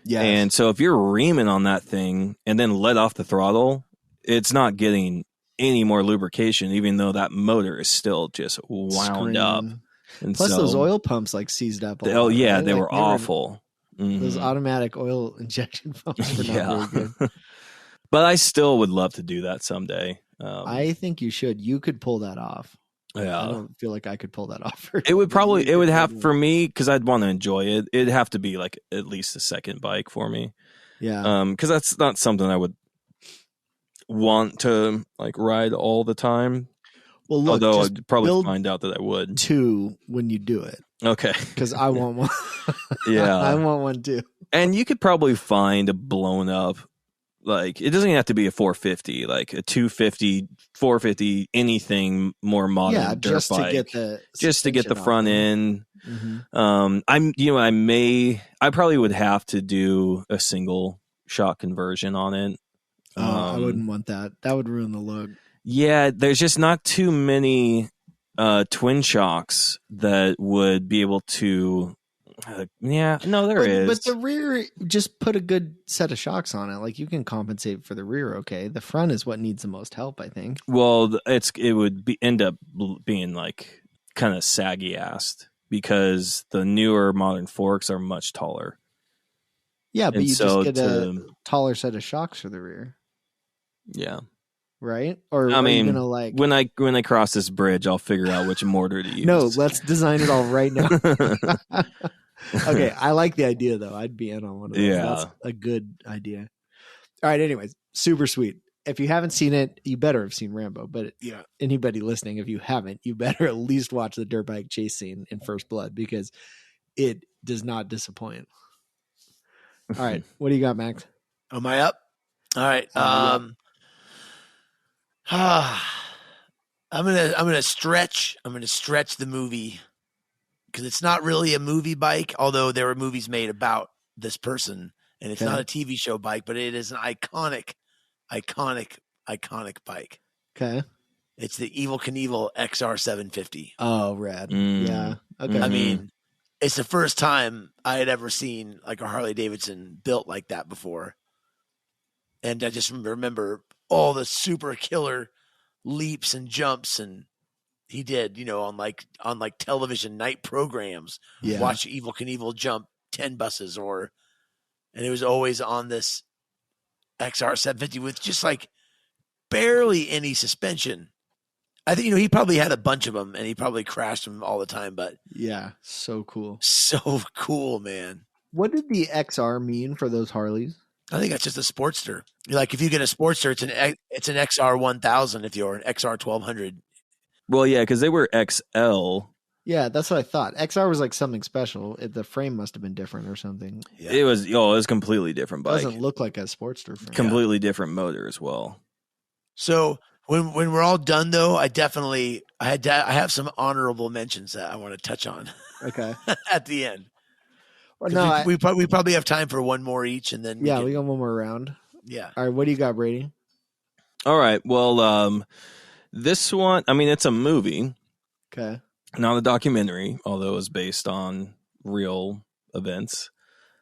Yeah, And so if you're reaming on that thing and then let off the throttle, it's not getting any more lubrication, even though that motor is still just wound up. And plus so, those oil pumps like seized up. They were awful. Those automatic oil injection pumps were not very good. But I still would love to do that someday. I think you should. You could pull that off. Yeah. I don't feel like I could pull that off. It would have for me, because I'd want to enjoy it. It'd have to be like at least a second bike for me. Yeah. Because that's not something I would want to like ride all the time. Well, look, although just I'd probably build find out that I would. 2 when you do it. Okay. Because I want one. Yeah. I want one too. And you could probably find a blown up, like it doesn't even have to be a 450, like a 250, 450, anything more modern. Yeah, dirt just bike. to get the just to get the suspension front off. end. Mm-hmm. I probably would have to do a single shot conversion on it. I wouldn't want that. That would ruin the look. Yeah, there's just not too many twin shocks that would be able to. There is. But the rear, just put a good set of shocks on it. Like you can compensate for the rear. Okay, the front is what needs the most help, I think. Well, it would end up being like kind of saggy assed because the newer modern forks are much taller. Yeah, but And you so just get a taller set of shocks for the rear, Yeah. right? Or I are mean, you gonna like when I cross this bridge, I'll figure out which mortar to use. No, let's design it all right now. Okay, I like the idea though. I'd be in on one of those. Yeah. That's a good idea. All right, anyways, super sweet. If you haven't seen it, you better have seen Rambo. But Yeah. anybody listening, if you haven't, you better at least watch the dirt bike chase scene in First Blood because it does not disappoint. All right, what do you got, Max? Am I up? All right. Yeah. I'm gonna stretch the movie because it's not really a movie bike, although there were movies made about this person, and it's Okay. not a TV show bike, but it is an iconic bike. Okay. It's the Evil Knievel XR750. Oh, rad. Mm. Yeah. Okay. Mhm. I mean, it's the first time I had ever seen like a Harley Davidson built like that before. And I just remember all the super killer leaps and jumps and he did, on television night programs. Yeah. Watch Evil Knievel jump 10 buses and it was always on this XR750 with just like barely any suspension. I think, he probably had a bunch of them and he probably crashed them all the time, but Yeah. So cool. so cool, man. What did the XR mean for those Harleys? I think that's just a Sportster. Like if you get a Sportster, it's an XR 1000 if you're an XR 1200. Well, yeah, because they were XL. Yeah, that's what I thought. XR was like something special. The frame must have been different or something. Yeah. It was completely different bike. Doesn't look like a Sportster frame. Completely different motor as well. So when we're all done though, I have some honorable mentions that I want to touch on Okay. at the end. Well, 'Cause no, we probably have time for one more each, and then we can- got one more round. yeah. All right, what do you got, Brady? All right. Well, this one, I mean, it's a movie, Okay. not a documentary, although it was based on real events.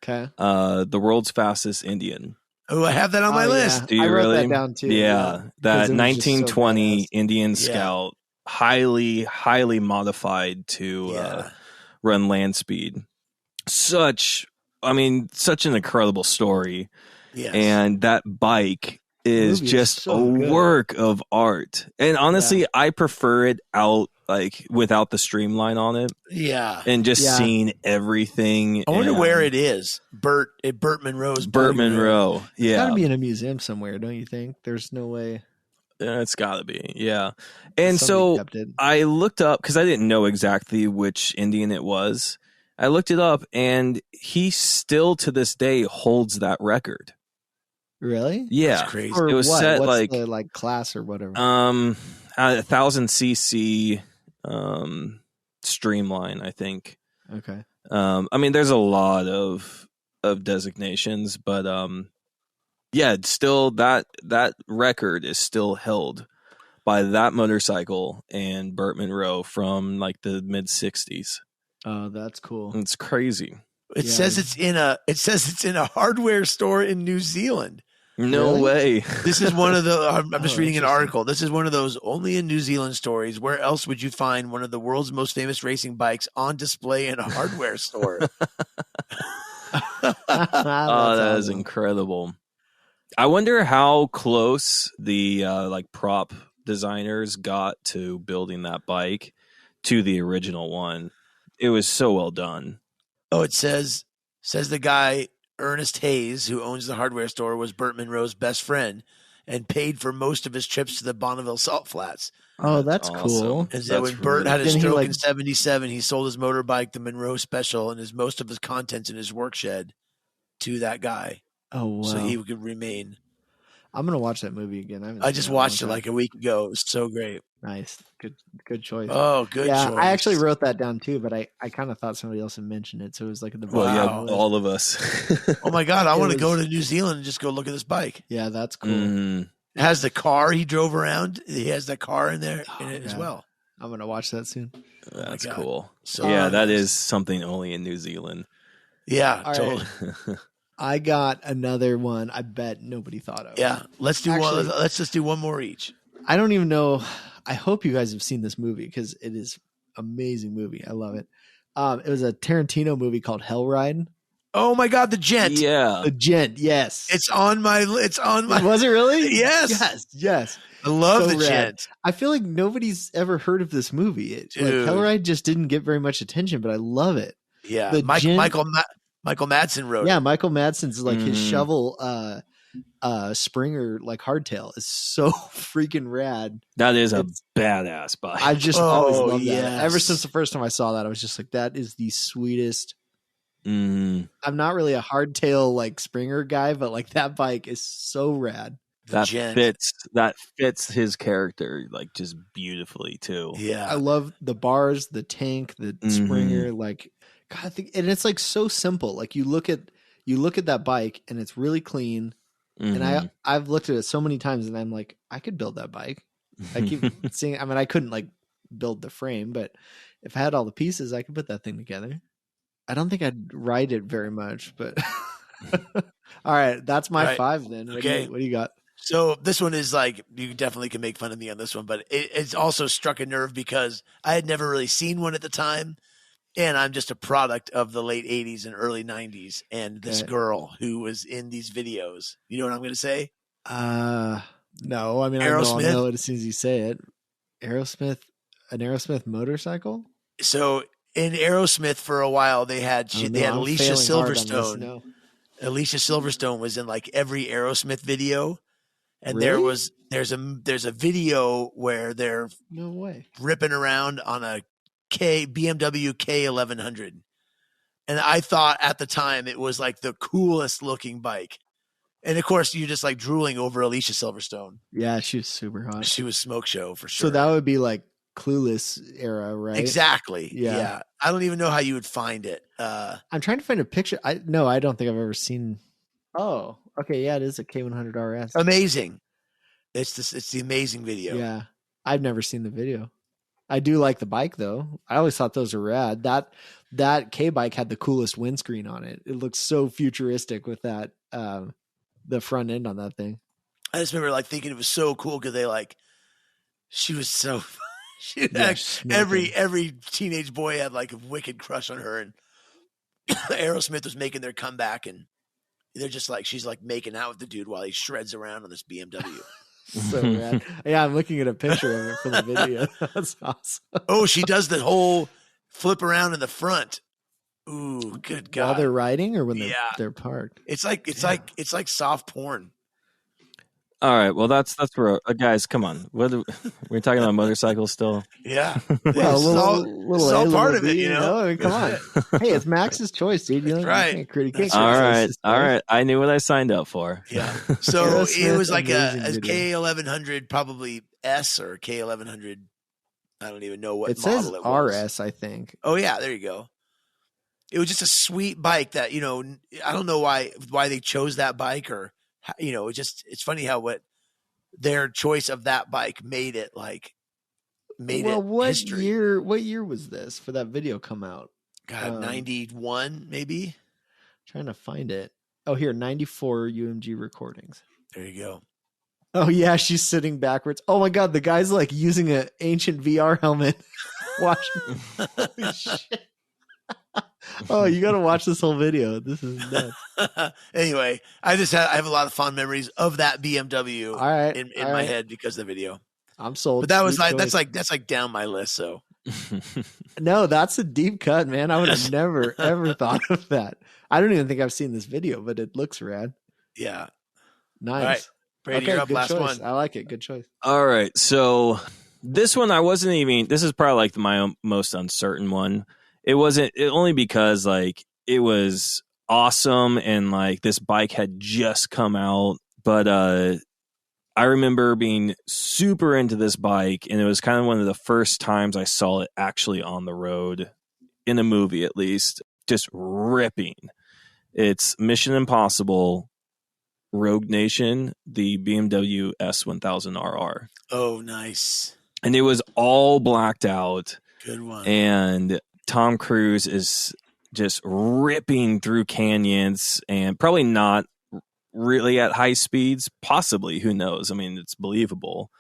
Okay. The World's Fastest Indian. Oh, I have that on my Oh, list. yeah. Do you I wrote really? that down too. Yeah, 'Cause that it was just so 1920 badass. Indian Yeah. Scout, highly modified to Yeah. run land speed. Such an incredible story. Yes. And that bike is Movie is just so a good. work of art. And honestly, I prefer it out like without the streamline on it yeah. and just Yeah. seeing everything. I wonder and where it is. Burt Monroe's Burt Bowling Green. Monroe. It's got Yeah. to be in a museum somewhere, don't you think? There's no way. It's gotta be. Yeah. And somebody so kept it. I looked up because I didn't know exactly which Indian it was. I looked it up and he still to this day holds that record. Really? Yeah. That's crazy. Or It was what? set What's like the, class or whatever. 1,000 cc streamline, I think. Okay. I mean, there's a lot of designations, but yeah, it's still that record is still held by that motorcycle and Burt Monroe from like the mid 60s. Oh, that's cool. It's crazy. It Yeah. says it's in a hardware store in New Zealand. No Really? way. This is one of the. I'm just Oh, reading an interesting. article. This is one of those only in New Zealand stories. Where else would you find one of the world's most famous racing bikes on display in a hardware store? Oh, that is incredible. I wonder how close the like prop designers got to building that bike to the original one. It was so well done. Oh, it says the guy Ernest Hayes, who owns the hardware store, was Burt Monroe's best friend and paid for most of his trips to the Bonneville Salt Flats. Oh, that's awesome. cool. And so That's when Burt really had a Didn't he, stroke like- in '77, he sold his motorbike, the Monroe Special, and most of his contents in his work shed to that guy, Oh, wow. so he could remain. I'm gonna watch that movie again. haven't I seen just that in a long watched it time. like a week ago. It was so great. Nice. Good choice. Oh, good yeah, choice. I actually wrote that down too, but I kind of thought somebody else had mentioned it, so it was like at the Well, bottom. Wow. of yeah, the list. all of us. Oh my God, I It want to go was- to New Zealand and just go look at this bike. Yeah, that's cool. Mhm. It has the car he drove around. He has that car in there in it as yeah. well. I'm gonna watch that soon. That's God. cool. So Yeah, that nice. is something only in New Zealand. Yeah, All totally. right. I got another one. I bet nobody thought of. Yeah, let's do one. Actually- Let's just do one more each. I don't even know. I hope you guys have seen this movie because it is amazing movie. I love it. It was a Tarantino movie called Hell Ride. Oh my God, the Gent. Yeah. The Gent, yes. It's on my. It's on my. Was it really? Yes. Yes. I love So the rad. Gent. I feel like nobody's ever heard of this movie. Like Dude. Hell Ride just didn't get very much attention, but I love it. Yeah, The gin- Michael Madsen wrote Yeah, it. Michael Madsen's like his Mhm. shovel Springer like hardtail is so freaking rad. That is a It's- badass bike. I just always Oh, loved that. Ever yes. since the first time I saw that, I was just like, that is the sweetest. Mhm. I'm not really a hardtail like Springer guy, but like that bike is so rad. The gent. That fits his character like just beautifully too. I Yeah. love the bars, the tank, the Mhm. Springer. Like, God, I think, and it's like so simple. Like you look at that bike, and it's really clean. And Mhm. I've looked at it so many times, and I'm like, I could build that bike. I keep seeing. I mean, I couldn't like build the frame, but if I had all the pieces, I could put that thing together. I don't think I'd ride it very much, but all right, that's my Right. 5 then. Okay. What do you got? So this one is like, you definitely can make fun of me on this one, but it's also struck a nerve because I had never really seen one at the time. And I'm just a product of the late 80s and early 90s. And this Okay. girl who was in these videos, you know what I'm going to say? No. I mean, I'll Aerosmith? know it as soon as you say it. An Aerosmith motorcycle. So in Aerosmith for a while, they had Oh, no, they had I'm Alicia failing hard on this. Silverstone. No. Alicia Silverstone was in like every Aerosmith video. And Really? there's a video where they're No way. ripping around on a BMW K1100. And I thought at the time it was like the coolest looking bike. And of course, you're just like drooling over Alicia Silverstone. Yeah, she was super hot. She was smoke show for sure. So that would be like Clueless era, right? Exactly. Yeah. Yeah. I don't even know how you would find it. I'm trying to find a picture. I don't think I've ever seen. Oh, okay. Yeah, it is a K100 RS. Amazing. It's the amazing video. Yeah, I've never seen the video. I do like the bike though. I always thought those were rad. That K bike had the coolest windscreen on it. It looks so futuristic with that the front end on that thing. I just remember like thinking it was so cool because she was so Yeah, every teenage boy had like a wicked crush on her, and Aerosmith was making their comeback, and they're just like, she's like making out with the dude while he shreds around on this BMW. So rad. Yeah, I'm looking at a picture of it for the video. That's awesome. Oh, she does the whole flip around in the front. Ooh, good God. While they're riding or when they're parked? It's like soft porn. All right. Well, that's where guys. Come on. We're talking about motorcycles still. Yeah. Well, it's all part of it, B, you know? I mean, come on. Hey, it's Max's choice, dude. You right. can't criticize All right. his All choice. right. I knew what I signed up for. Yeah. So Aerosmith, it was like a amazing K1100, probably S or K1100. I don't even know what It model says it was. RS, I think. Oh yeah, there you go. It was just a sweet bike that, you know, I don't know why they chose that bike, or, you know, it's funny how their choice of that bike made it What history. year was this for that video come out? God, 91 maybe. Trying to find it. Oh, here, 94 UMG recordings. There you go. Oh yeah, she's sitting backwards. Oh my god, the guy's like using an ancient VR helmet. Watch. Holy shit. Oh, you got to watch this whole video. This is nuts. Anyway, I have a lot of fond memories of that BMW All right, in all my right. head because of the video. I'm sold. But that was Sweet like choice. that's like down my list. So No, that's a deep cut, man. I would have never ever thought of that. I don't even think I've seen this video, but it looks rad. yeah, Nice. All right. Brady, Okay, you're up. good Last choice. one. I like it. Good choice. All right. So this one, this is probably like my most uncertain one. It wasn't only because like it was awesome and like this bike had just come out. But I remember being super into this bike, and it was kind of one of the first times I saw it actually on the road, in a movie at least, just ripping. It's Mission Impossible Rogue Nation, the BMW S1000RR. Oh, nice. And it was all blacked out, Good one. and Tom Cruise is just ripping through canyons, and probably not really at high speeds, possibly, who knows? I mean, it's believable.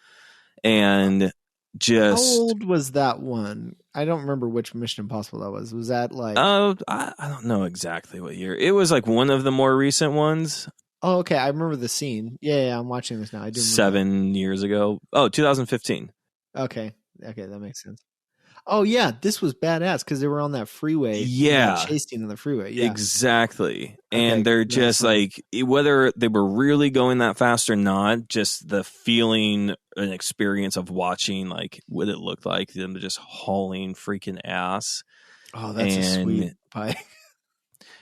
And just How old was that one? I don't remember which Mission Impossible that was. Was that like? I don't know exactly what year. It was like one of the more recent ones. Oh, okay. I remember the scene. Yeah, I'm watching this now. I do. 7 years ago. Oh, 2015. Okay, that makes sense. Oh yeah, this was badass because they were on that freeway. Yeah. that chase scene on the freeway. Yeah, Exactly. Okay, And they're that's just fine. like, whether they were really going that fast or not, just the feeling and experience of watching like what it looked like, them just hauling freaking ass. Oh, that's a sweet bike.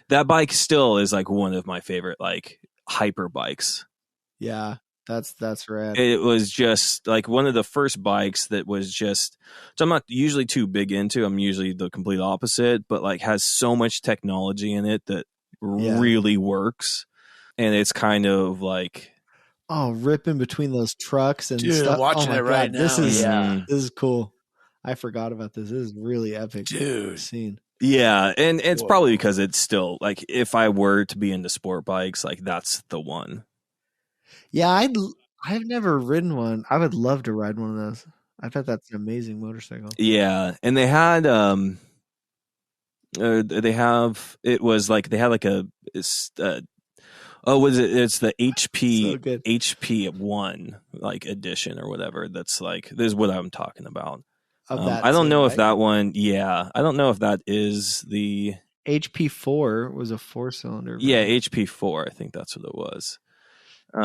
That bike still is like one of my favorite like hyper bikes. Yeah, that's rad. It was just like one of the first bikes that was just, so I'm not usually too big into, I'm usually the complete opposite, but like has so much technology in it that really works. And it's kind of like, Oh, ripping between those trucks and Dude, I'm stuff. watching oh my it right God, This now. is Yeah. this is cool. I forgot about this. This is really epic, Dude. scene. yeah. And it's Whoa. probably because it's still like, if I were to be into sport bikes, like that's the one. Yeah, I've never ridden one. I would love to ride one of those. I bet that's an amazing motorcycle. Yeah. And they had, they have, it was like, they had like a, was it? It's the HP So good. HP1 like edition or whatever. That's like, this is what I'm talking about. Of that I don't same know if bike. that one. Yeah, I don't know if that is the. HP4 was a 4-cylinder. Yeah, version. HP4. I think that's what it was. There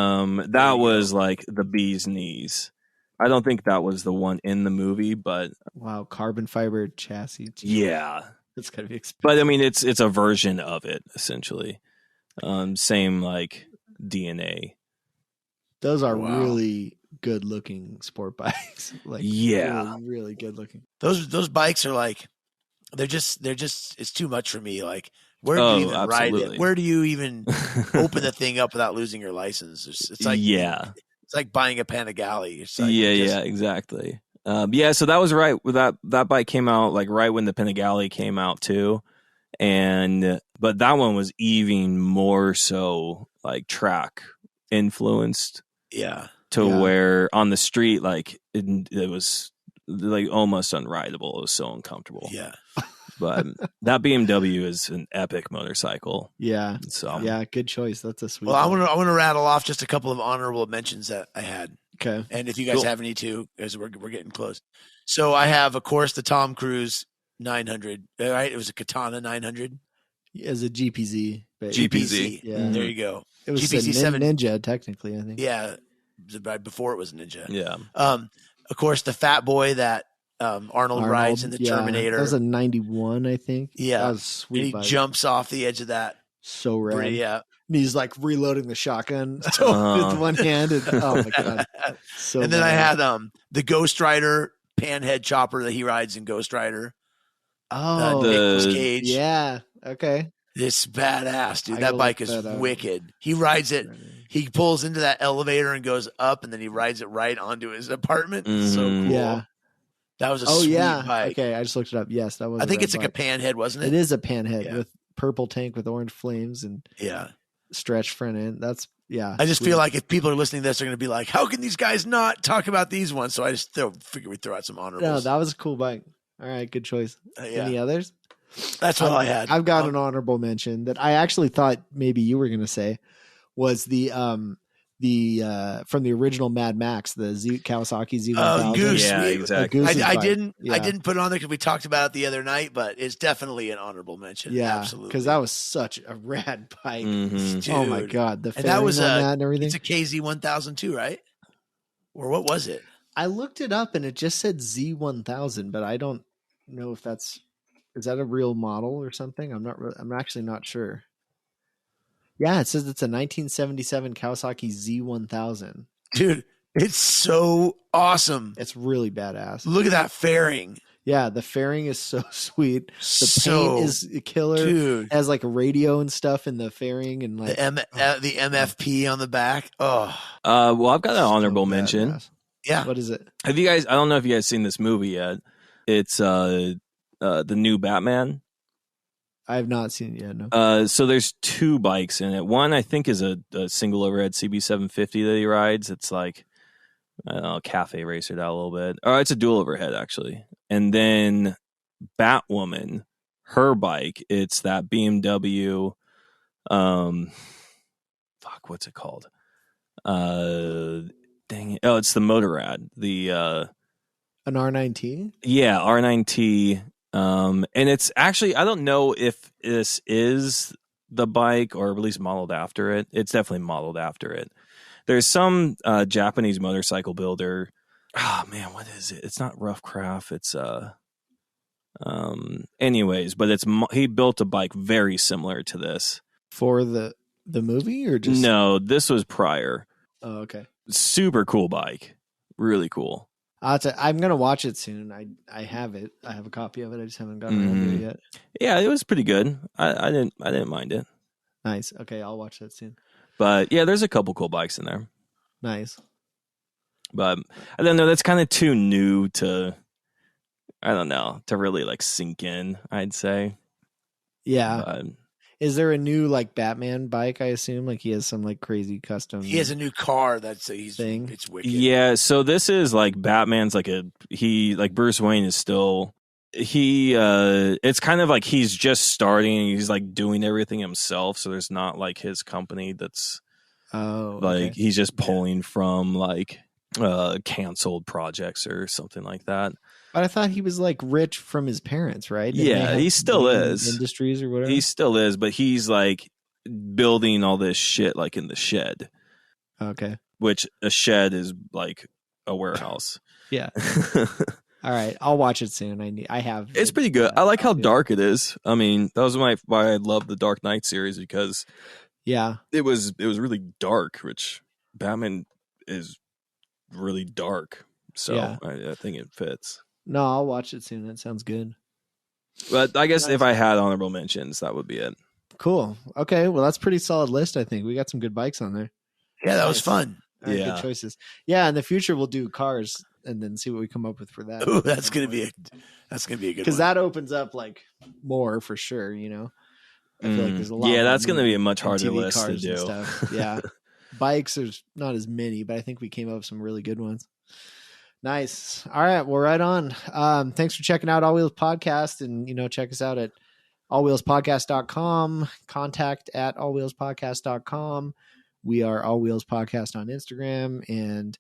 That you was go. like the bee's knees. I don't think that was the one in the movie, but Wow, carbon fiber chassis. yeah. That's gotta be expensive. But I mean, it's a version of it essentially. Same like DNA. Those are Wow. really good looking sport bikes. Like Yeah. really, really good looking. Those bikes are like, they're just it's too much for me. Like, where do Oh, you even ride absolutely. it? Where do you even open the thing up without losing your license? It's like, yeah. it's like buying a Panigale. It's like, Yeah, exactly. Yeah, so that was right. That bike came out like right when the Panigale came out too, but that one was even more so like track influenced Yeah. to Yeah. where on the street like it was like almost unrideable. It was so uncomfortable. Yeah. But that BMW is an epic motorcycle. Yeah. So Yeah, good choice. That's a sweet Well, I one. want to rattle off just a couple of honorable mentions that I had. Okay. And if you guys Cool. have any too, because we're getting close. So I have, of course, the Tom Cruise 900. Right, it was a Katana 900. As a GPZ. But GPZ. Yeah. There you go. It was GPZ a 7. Ninja, technically, I think. Yeah, it was right before it was Ninja. yeah. Of course, the Fat Boy that Arnold rides in the Terminator. That was a 91, I think. Yeah. That was a and sweet he bike. jumps off the edge of that. So rad. Yeah. And he's like reloading the shotgun Uh-huh. with one hand. And, oh my God. So And then I badass. had the Ghost Rider panhead chopper that he rides in Ghost Rider. Oh, Nicolas Cage. yeah. Okay. It's badass, dude. I That gotta bike look is that up. wicked. He rides it. He pulls into that elevator and goes up, and then he rides it right onto his apartment. It's so Mhm. cool. Yeah. That was a Oh, sweet yeah. bike. Okay. I just looked it up. Yes, that was I think red it's like a bike. panhead, wasn't it? It is a panhead Yeah. with purple tank with orange flames and Yeah. stretched front end. That's, yeah. I just sweet. feel like if people are listening to this, they're going to be like, how can these guys not talk about these ones? So I just figure we throw out some No, honorables. that was a cool bike. All right. Good choice. Yeah. Any others? That's all I had. I've got an honorable mention that I actually thought maybe you were going to say was the from the original Mad Max, the Kawasaki Z1000. Goose. Yeah, We- exactly. Goose's I bike. didn't Yeah. I didn't put it on there because we talked about it the other night, but it's definitely an honorable mention. Yeah, Absolutely. because that was such a rad bike. Mhm. Dude. Oh my God, the And that was fairings on that and everything. It's a KZ1002, right? Or what was it? I looked it up and it just said Z1000, but I don't know if is that a real model or something? I'm actually not sure. Yeah, it says it's a 1977 Kawasaki Z1000. Dude, it's so awesome. It's really badass. Look at that fairing. Yeah, the fairing is so sweet. The So, paint is a killer. dude. It has like a radio and stuff in the fairing and like The MFP on the back. Oh, Well, I've got an so honorable mention. badass. yeah. What is it? Have you guys? I don't know if you guys seen this movie yet. It's the new Batman. I have not seen it yet. No. So there's two bikes in it. One I think is a single overhead CB750 that he rides. It's like I don't know, cafe racer that a little bit. Oh, it's a dual overhead actually. And then Batwoman, her bike, it's that BMW. What's it called? Dang it! Oh, it's the Motorrad. The An R9T? Yeah, R9T. And it's actually, I don't know if this is the bike or at least modeled after it. It's definitely modeled after it. There's some Japanese motorcycle builder. Oh man, what is it? It's not Rough Craft. It's anyways, but he built a bike very similar to this. For the movie or just No, this was prior. Oh, okay. Super cool bike. Really cool. I'm gonna watch it soon. I have it. I have a copy of it. I just haven't gotten around to it yet. Yeah, it was pretty good. I didn't mind it. Nice. Okay, I'll watch that soon. But yeah, there's a couple cool bikes in there. Nice. But I don't know. That's kind of too new to, I don't know, to really like sink in, I'd say. Yeah. But, is there a new like Batman bike? I assume like he has some like crazy custom. He has a new car that's thing. It's wicked. yeah. So this is like Batman's like Bruce Wayne is still it's kind of like he's just starting. He's like doing everything himself. So there's not like his company that's like he's just pulling from like canceled projects or something like that. But I thought he was like rich from his parents, right? Yeah, he still is. Industries or whatever. He still is, but he's like building all this shit like in the shed. Okay. Which a shed is like a warehouse. Yeah. All right, I'll watch it soon. I have. It's pretty good. I like how dark it is. I mean, that was why I love the Dark Knight series, because it was really dark, which Batman is really dark. So Yeah. I think it fits. No, I'll watch it soon. That sounds good. But I guess if I had honorable mentions, that would be it. Cool. Okay. Well, that's a pretty solid list. I think we got some good bikes on there. Yeah, that was fun. All right, Yeah. good choices. Yeah, in the future we'll do cars and then see what we come up with for that. Ooh, that's gonna be a good because one. that opens up like more for sure. You know, I feel like there's a lot. Yeah, more that's going to be a much and harder TV list to cars and do. stuff. Yeah, bikes there's not as many, but I think we came up with some really good ones. Nice. All right, well, right on. Thanks for checking out All Wheels Podcast, and check us out at allwheelspodcast.com. Contact at allwheelspodcast.com. We are All Wheels Podcast on Instagram, and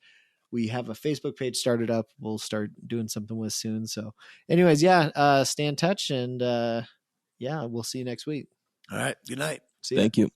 we have a Facebook page started up. We'll start doing something with soon. So, anyways, stay in touch, and we'll see you next week. All right. Good night. See ya. Thank you.